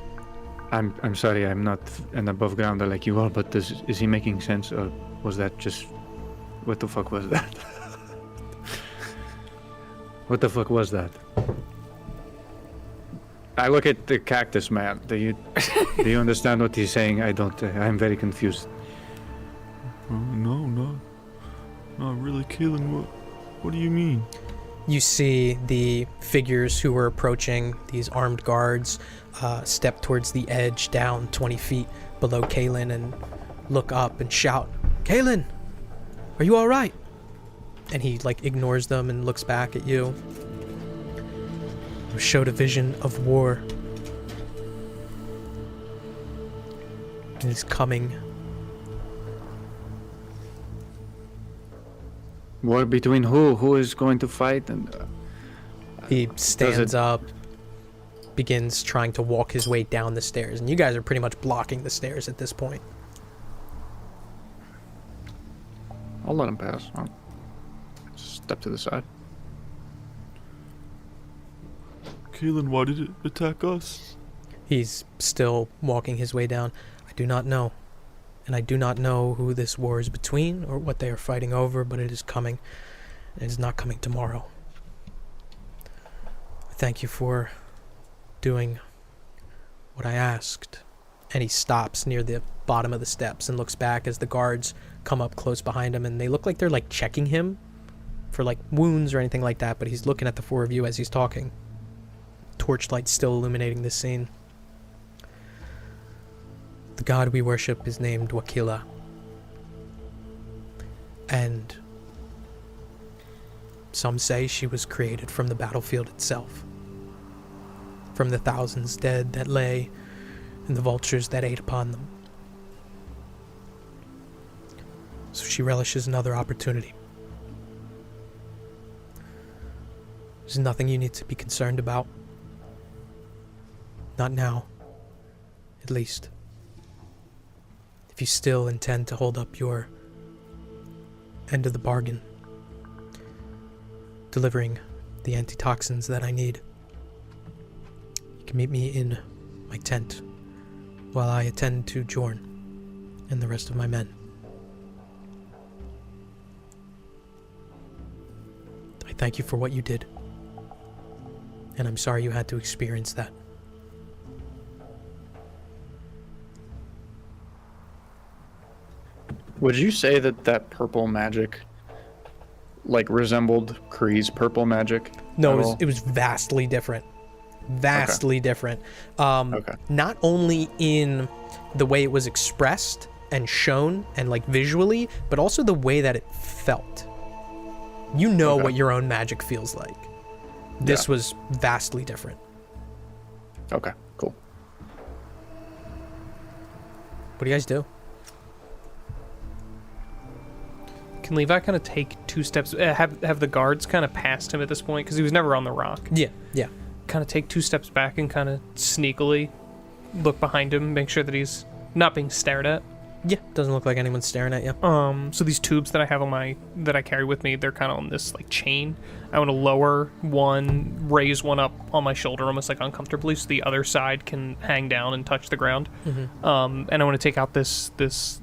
I'm sorry, I'm not an above grounder like you are, but is he making sense, or was that just... What the fuck was that? What the fuck was that? I look at the cactus man. Do you understand what he's saying? I don't. I'm very confused. No, not really killing. What do you mean? You see the figures who were approaching, these armed guards, step towards the edge down 20 feet below Kalen and look up and shout, "Kalen, are you all right?" And he ignores them and looks back at you. You showed a vision of war. And he's coming. War between who? Who is going to fight? And He stands up, begins trying to walk his way down the stairs, and you guys are pretty much blocking the stairs at this point. I'll let him pass. I'll step to the side. Kalen, why did it attack us? He's still walking his way down. I do not know. And I do not know who this war is between or what they are fighting over, but it is coming. It is not coming tomorrow. Thank you for doing what I asked. And he stops near the bottom of the steps and looks back as the guards come up close behind him, and they look like they're checking him for wounds or anything like that, but he's looking at the four of you as he's talking. Torchlight still illuminating this scene. The god we worship is named Wakila. And some say she was created from the battlefield itself. From the thousands dead that lay and the vultures that ate upon them. So she relishes another opportunity. There's nothing you need to be concerned about. Not now, at least. If you still intend to hold up your end of the bargain, delivering the antitoxins that I need, you can meet me in my tent while I attend to Jorn and the rest of my men. I thank you for what you did, and I'm sorry you had to experience that. Would you say that purple magic, resembled Kree's purple magic? No, at all? it was vastly different. Vastly different. Okay. Not only in the way it was expressed and shown and visually, but also the way that it felt. You know what your own magic feels like. This was vastly different. Okay, cool. What do you guys do? Can Levi kind of take 2 steps? Have the guards kind of passed him at this point because he was never on the rock. Yeah. Kind of take 2 steps back and kind of sneakily look behind him, make sure that he's not being stared at. Yeah, doesn't look like anyone's staring at you. So these tubes that I have that I carry with me, they're kind of on this chain. I want to lower one, raise one up on my shoulder, almost uncomfortably, so the other side can hang down and touch the ground. Mm-hmm. And I want to take out this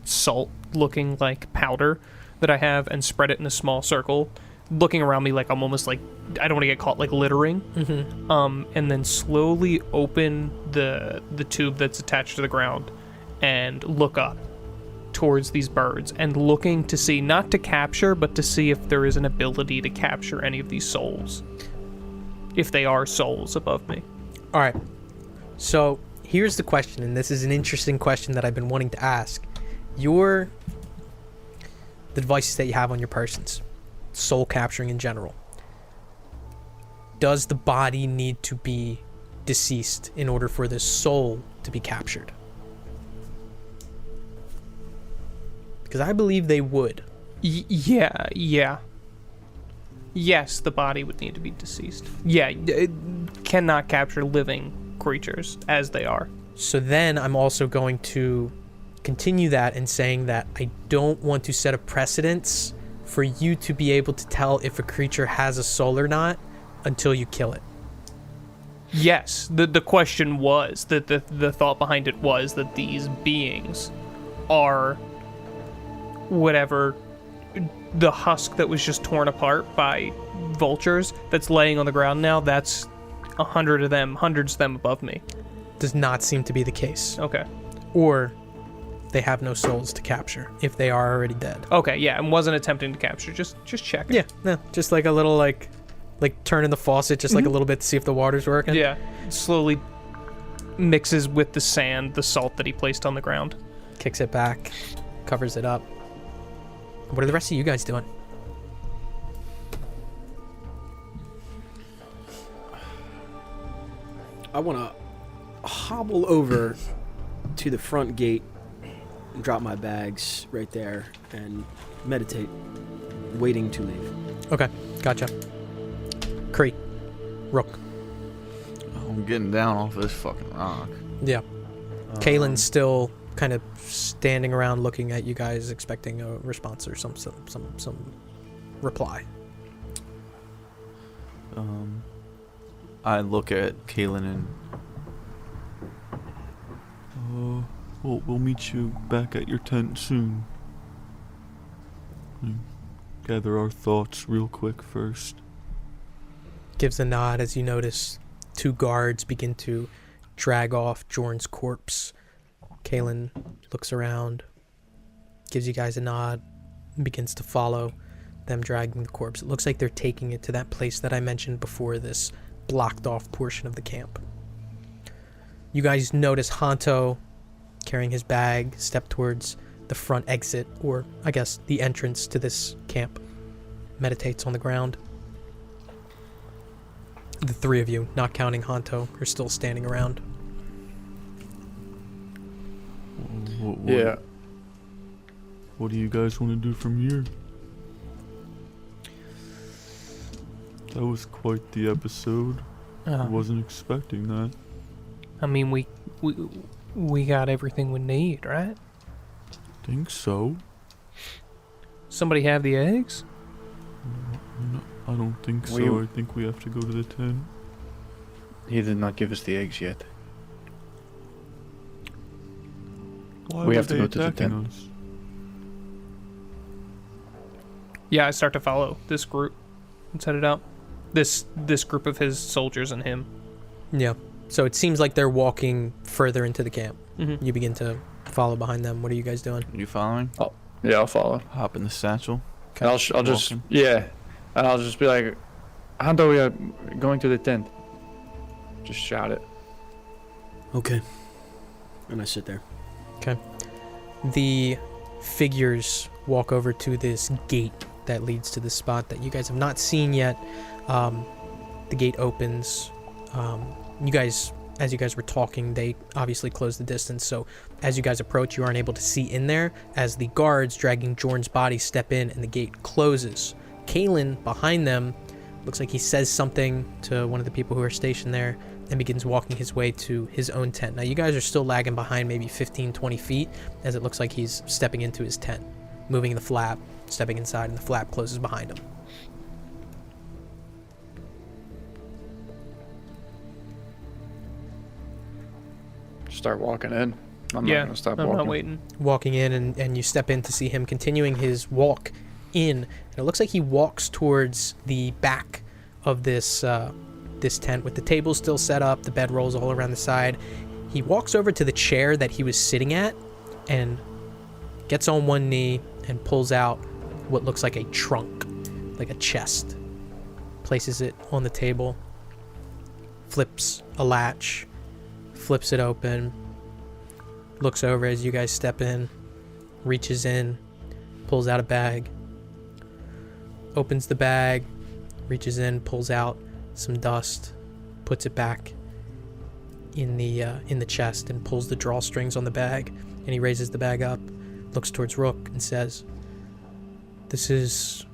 salt-looking powder that I have and spread it in a small circle, looking around me I'm almost I don't want to get caught littering. Mm-hmm. And then slowly open the tube that's attached to the ground and look up towards these birds and looking to see, not to capture, but to see if there is an ability to capture any of these souls, if they are souls above me. All right. So here's the question, and this is an interesting question that I've been wanting to ask. The devices that you have on your persons, soul capturing in general, does the body need to be deceased in order for the soul to be captured? Because I believe they would. Yeah. Yes, the body would need to be deceased. Yeah, it cannot capture living creatures as they are. So then I'm also going to continue that and saying that I don't want to set a precedence for you to be able to tell if a creature has a soul or not until you kill it. Yes, the question was that the thought behind it was that these beings are whatever the husk that was just torn apart by vultures that's laying on the ground now. That's 100 of them, hundreds of them above me. Does not seem to be the case. Okay. Or they have no souls to capture if they are already dead. Okay, yeah, and wasn't attempting to capture, just checking. Yeah, no, just like a little like turning the faucet just like a little bit to see if the water's working. Yeah, slowly mixes with the sand, the salt that he placed on the ground. Kicks it back, covers it up. What are the rest of you guys doing? I want to hobble over to the front gate, drop my bags right there, and meditate, waiting to leave. Okay, gotcha. Cree, Rook. I'm getting down off this fucking rock. Yeah. Kaylin's still kind of standing around looking at you guys, expecting a response or some reply. I look at Kaylin and We'll meet you back at your tent soon. Gather our thoughts real quick first. Gives a nod as you notice 2 guards begin to drag off Jorn's corpse. Kaylin looks around, gives you guys a nod, and begins to follow them dragging the corpse. It looks like they're taking it to that place that I mentioned before, this blocked off portion of the camp. You guys notice Hanto carrying his bag step towards the front exit, or I guess the entrance to this camp. Meditates on the ground. The 3 of you, not counting Hanto, are still standing around. Yeah. What do you guys want to do from here? That was quite the episode. I wasn't expecting that. I mean, we got everything we need, right? Think so. Somebody have the eggs? No, I don't think so. I think we have to go to the tent. He did not give us the eggs yet. Why We were have to they go to the attacking tent. us? Yeah, I start to follow this group and set it out. This group of his soldiers and him. Yeah. So it seems like they're walking further into the camp. Mm-hmm. You begin to follow behind them. What are you guys doing? you following? Yeah, I'll follow. Hop in the satchel. And I'll just Walking. and I'll just be like, Hanto, we are going to the tent. Just shout it. Okay. And I sit there. The figures walk over to this gate that leads to the spot that you guys have not seen yet. The gate opens. You guys, as you guys were talking, they obviously closed the distance, so as you guys approach, you aren't able to see in there as the guards dragging Jorn's body step in and the gate closes. Kaylin, behind them, looks like he says something to one of the people who are stationed there and begins walking his way to his own tent. Now, you guys are still lagging behind maybe 15, 20 feet, as it looks like he's stepping into his tent, moving the flap, stepping inside, and the flap closes behind him. Start walking in. I'm not gonna stop I'm walking. not waiting. Walking in, and you step in to see him continuing his walk in, and it looks like he walks towards the back of this this tent with the table still set up, the bedrolls all around the side. He walks over to the chair that he was sitting at and gets on one knee and pulls out what looks like a trunk, like a chest, places it on the table, flips a latch, flips it open, looks over as you guys step in, reaches in, pulls out a bag, opens the bag, reaches in, pulls out some dust, puts it back in the chest, and pulls the drawstrings on the bag. And he raises the bag up, looks towards Rook, and says, "This is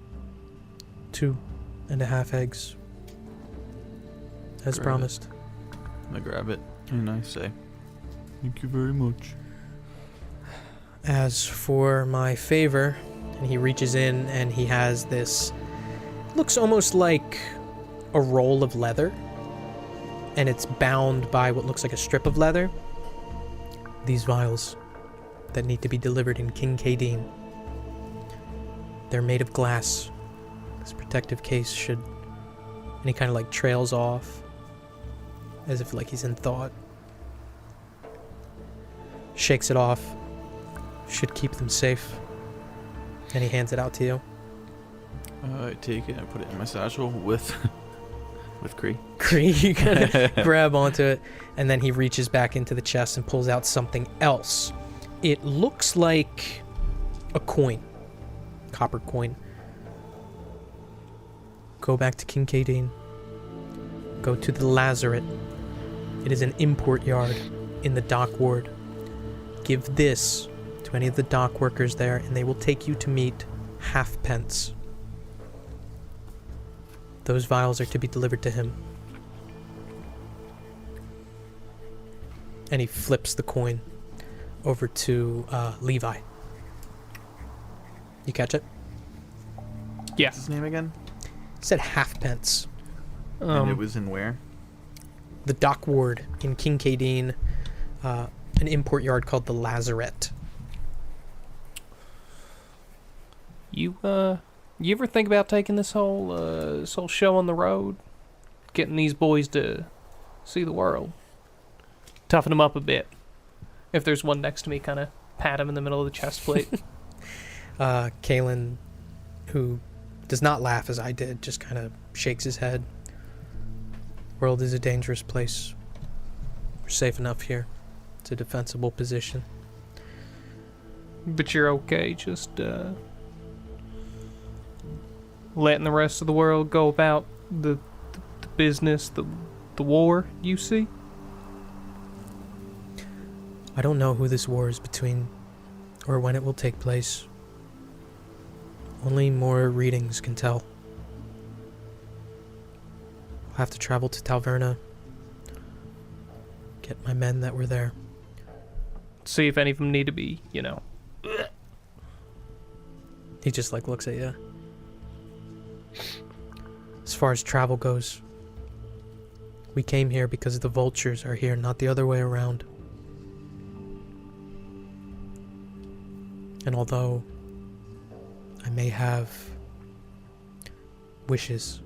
2.5 eggs, as Grab promised." I grab it and I say, Thank you very much. As for my favor, and he reaches in and he has this, looks almost like a roll of leather, and it's bound by what looks like a strip of leather. These vials that need to be delivered in Kincaidine. They're made of glass. This protective case should... And he kind of like trails off, as if like he's in thought. Shakes it off. Should keep them safe. And he hands it out to you. I take it and put it in my satchel with Cree. Cree, you gotta grab onto it, and then he reaches back into the chest and pulls out something else. It looks like a coin, copper coin. Go back to Kincaidine. Go to the Lazaret. It is an import yard in the dock ward. Give this to any of the dock workers there, and they will take you to meet Halfpence. Those vials are to be delivered to him. And he flips the coin over to Levi. You catch it? Yeah. What's his name again? It said Halfpence. And it was in where? The dock ward in Kincaidine, an import yard called the Lazaret. You ever think about taking this whole show on the road? Getting these boys to see the world? Toughen them up a bit. If there's one next to me, kind of pat him in the middle of the chest plate. Kalen, who does not laugh as I did, just kind of shakes his head. World is a dangerous place. We're safe enough here. It's a defensible position. But you're okay, just letting the rest of the world go about the business, the war, you see? I don't know who this war is between, or when it will take place. Only more readings can tell. I'll have to travel to Talverna, get my men that were there. See if any of them need to be, He just like looks at you. As far as travel goes, we came here because the vultures are here, not the other way around. And although I may have wishes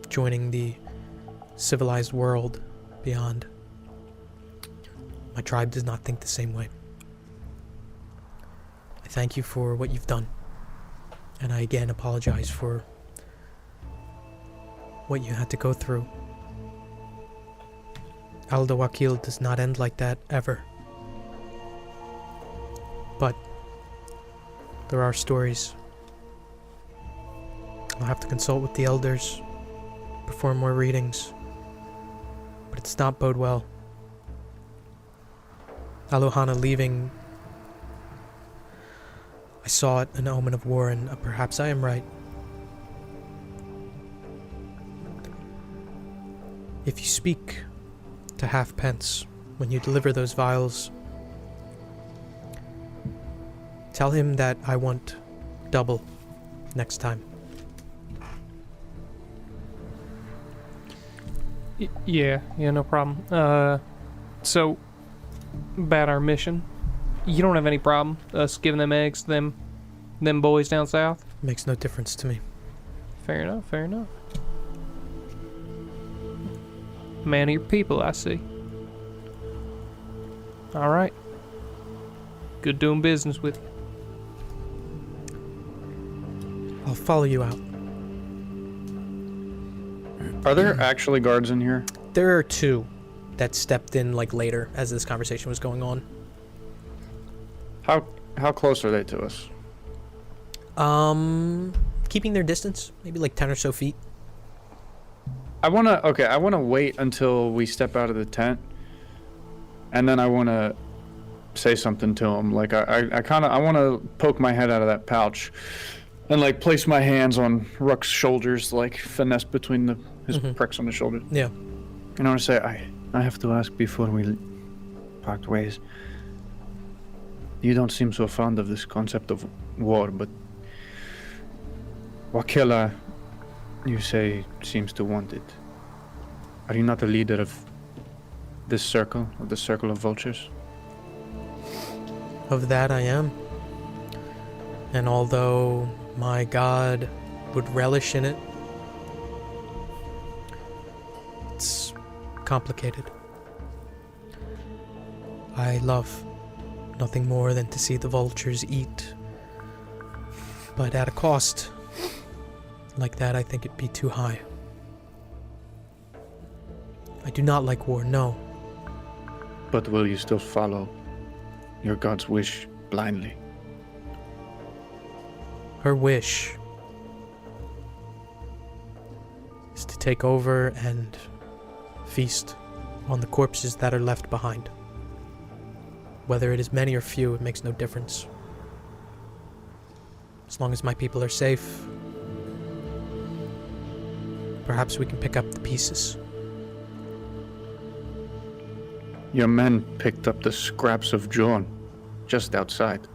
joining the civilized world beyond, my tribe does not think the same way. I thank you for what you've done, and I again apologize for what you had to go through. Alda'Wahkil does not end like that, ever. But there are stories. I'll have to consult with the elders, perform more readings, but it does not bode well. Alohana leaving, I saw it an omen of war, and perhaps I am right. If you speak to Halfpence when you deliver those vials, tell him that I want double next time. Yeah, no problem. So, about our mission, you don't have any problem us giving them eggs to them boys down south? Makes no difference to me. Fair enough. Man of your people, I see. Alright. Good doing business with you. I'll follow you out. Are there actually guards in here? There are two that stepped in like later as this conversation was going on. How close are they to us? Keeping their distance, maybe like 10 or so feet. I wanna wait until we step out of the tent, and then I wanna say something to him. Like I wanna poke my head out of that pouch, and like place my hands on Rook's shoulders, like finesse between his pricks on the shoulder. Yeah. And I wanna say, I have to ask before we part ways. You don't seem so fond of this concept of war, but Wakila, you say, seems to want it. Are you not the leader of this circle, of the circle of vultures? Of that I am. And although my god would relish in it, it's complicated. I love nothing more than to see the vultures eat, but at a cost like that, I think it'd be too high. I do not like war, no. But will you still follow your god's wish blindly? Her wish is to take over and feast on the corpses that are left behind. Whether it is many or few, it makes no difference. As long as my people are safe, perhaps we can pick up the pieces. Your men picked up the scraps of Jorn just outside.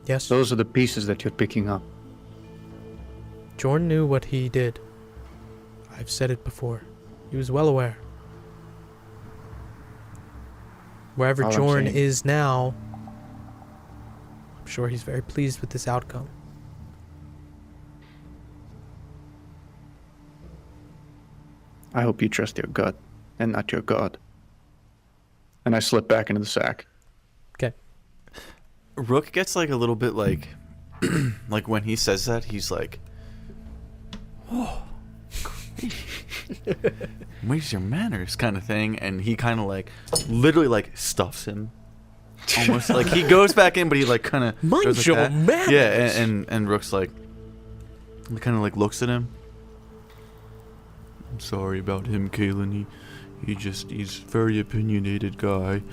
Yes, Those are the pieces that you're picking up. Jorn knew what he did. I've said it before. He was well aware. Wherever All I'm Jorn saying- is now, I'm sure he's very pleased with this outcome. I hope you trust your gut and not your god. And I slip back into the sack. Rook gets like a little bit like, like when he says that, he's like, "Oh, where's your manners?" kind of thing, and he kind of like, literally like stuffs him, almost like he goes back in, but he like kind of Mind your manners. Yeah, and Rook's like, kind of like looks at him. I'm sorry about him, Kalen. He's a very opinionated guy,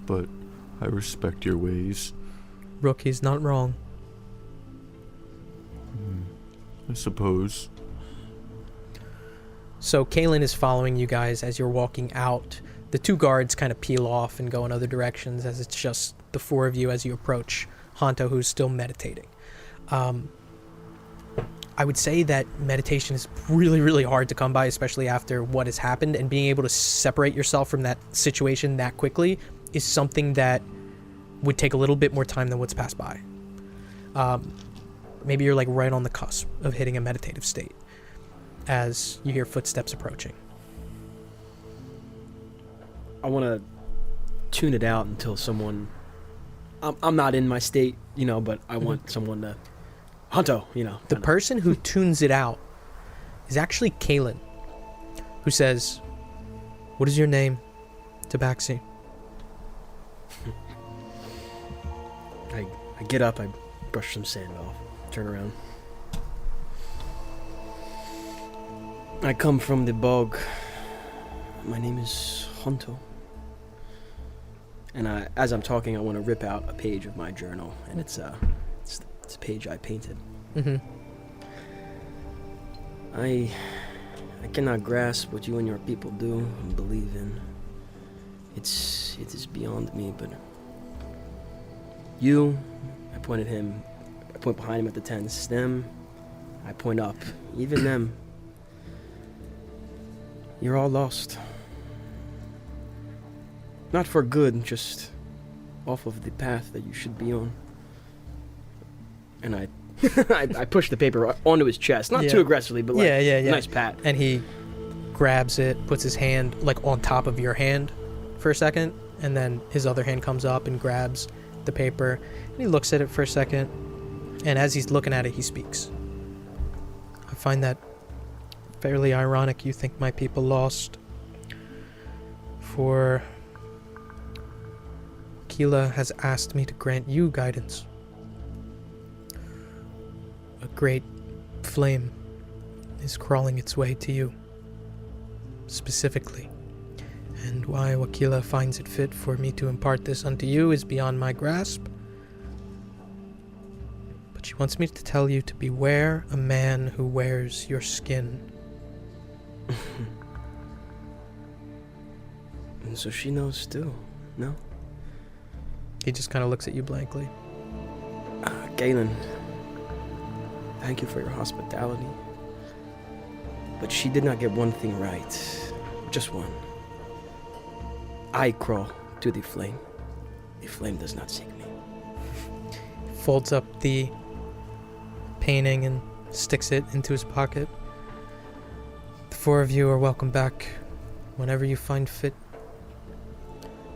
but I respect your ways. Rook, he's not wrong. I suppose. So Kalen is following you guys as you're walking out. The two guards kind of peel off and go in other directions as it's just the four of you as you approach Honto, who's still meditating. I would say that meditation is really, really hard to come by, especially after what has happened, and being able to separate yourself from that situation that quickly is something that would take a little bit more time than what's passed by. Maybe you're like right on the cusp of hitting a meditative state as you hear footsteps approaching. I want to tune it out until someone. I'm not in my state, but I want someone to. Hunto, The person who tunes it out is actually Kalen, who says, "What is your name, Tabaxi?" I get up, I brush some sand off, turn around. I come from the bog. My name is Hunto. And as I'm talking, I want to rip out a page of my journal, and it's a page I painted. Mm-hmm. I cannot grasp what you and your people do and believe in. It is beyond me, but you, I point at him, I point behind him at the tents, them, I point up, even them. You're all lost. Not for good, just off of the path that you should be on. And I push the paper onto his chest, not too aggressively, but like yeah. nice pat. And he grabs it, puts his hand like on top of your hand for a second, and then his other hand comes up and grabs the paper, and he looks at it for a second, and as he's looking at it, he speaks. I find that fairly ironic you think my people lost, for Keela has asked me to grant you guidance. A great flame is crawling its way to you, specifically. And why Wakila finds it fit for me to impart this unto you is beyond my grasp. But she wants me to tell you to beware a man who wears your skin. And so she knows too, no? He just kind of looks at you blankly. Galen, thank you for your hospitality. But she did not get one thing right. Just one. I crawl to the flame. The flame does not seek me. Folds up the painting and sticks it into his pocket. The four of you are welcome back whenever you find fit.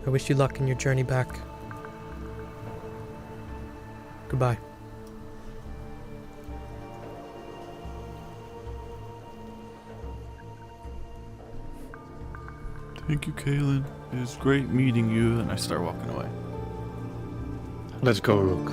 I wish you luck in your journey back. Goodbye. Thank you, Kaylin. It was great meeting you. And I start walking away. Let's go, Rook.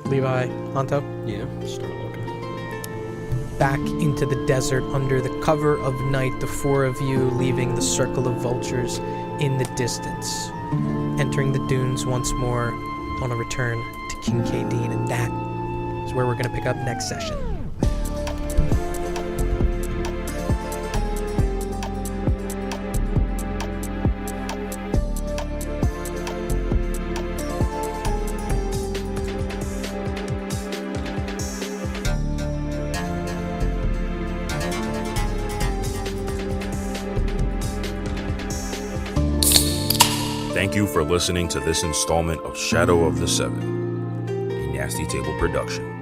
Levi, Anto, Yeah, start walking. back into the desert under the cover of night, the four of you leaving the circle of vultures in the distance, entering the dunes once more on a return to Kincaidine, and that is where we're going to pick up next session. Thank you for listening to this installment of Shadow of the Seven, a Nasty Table production.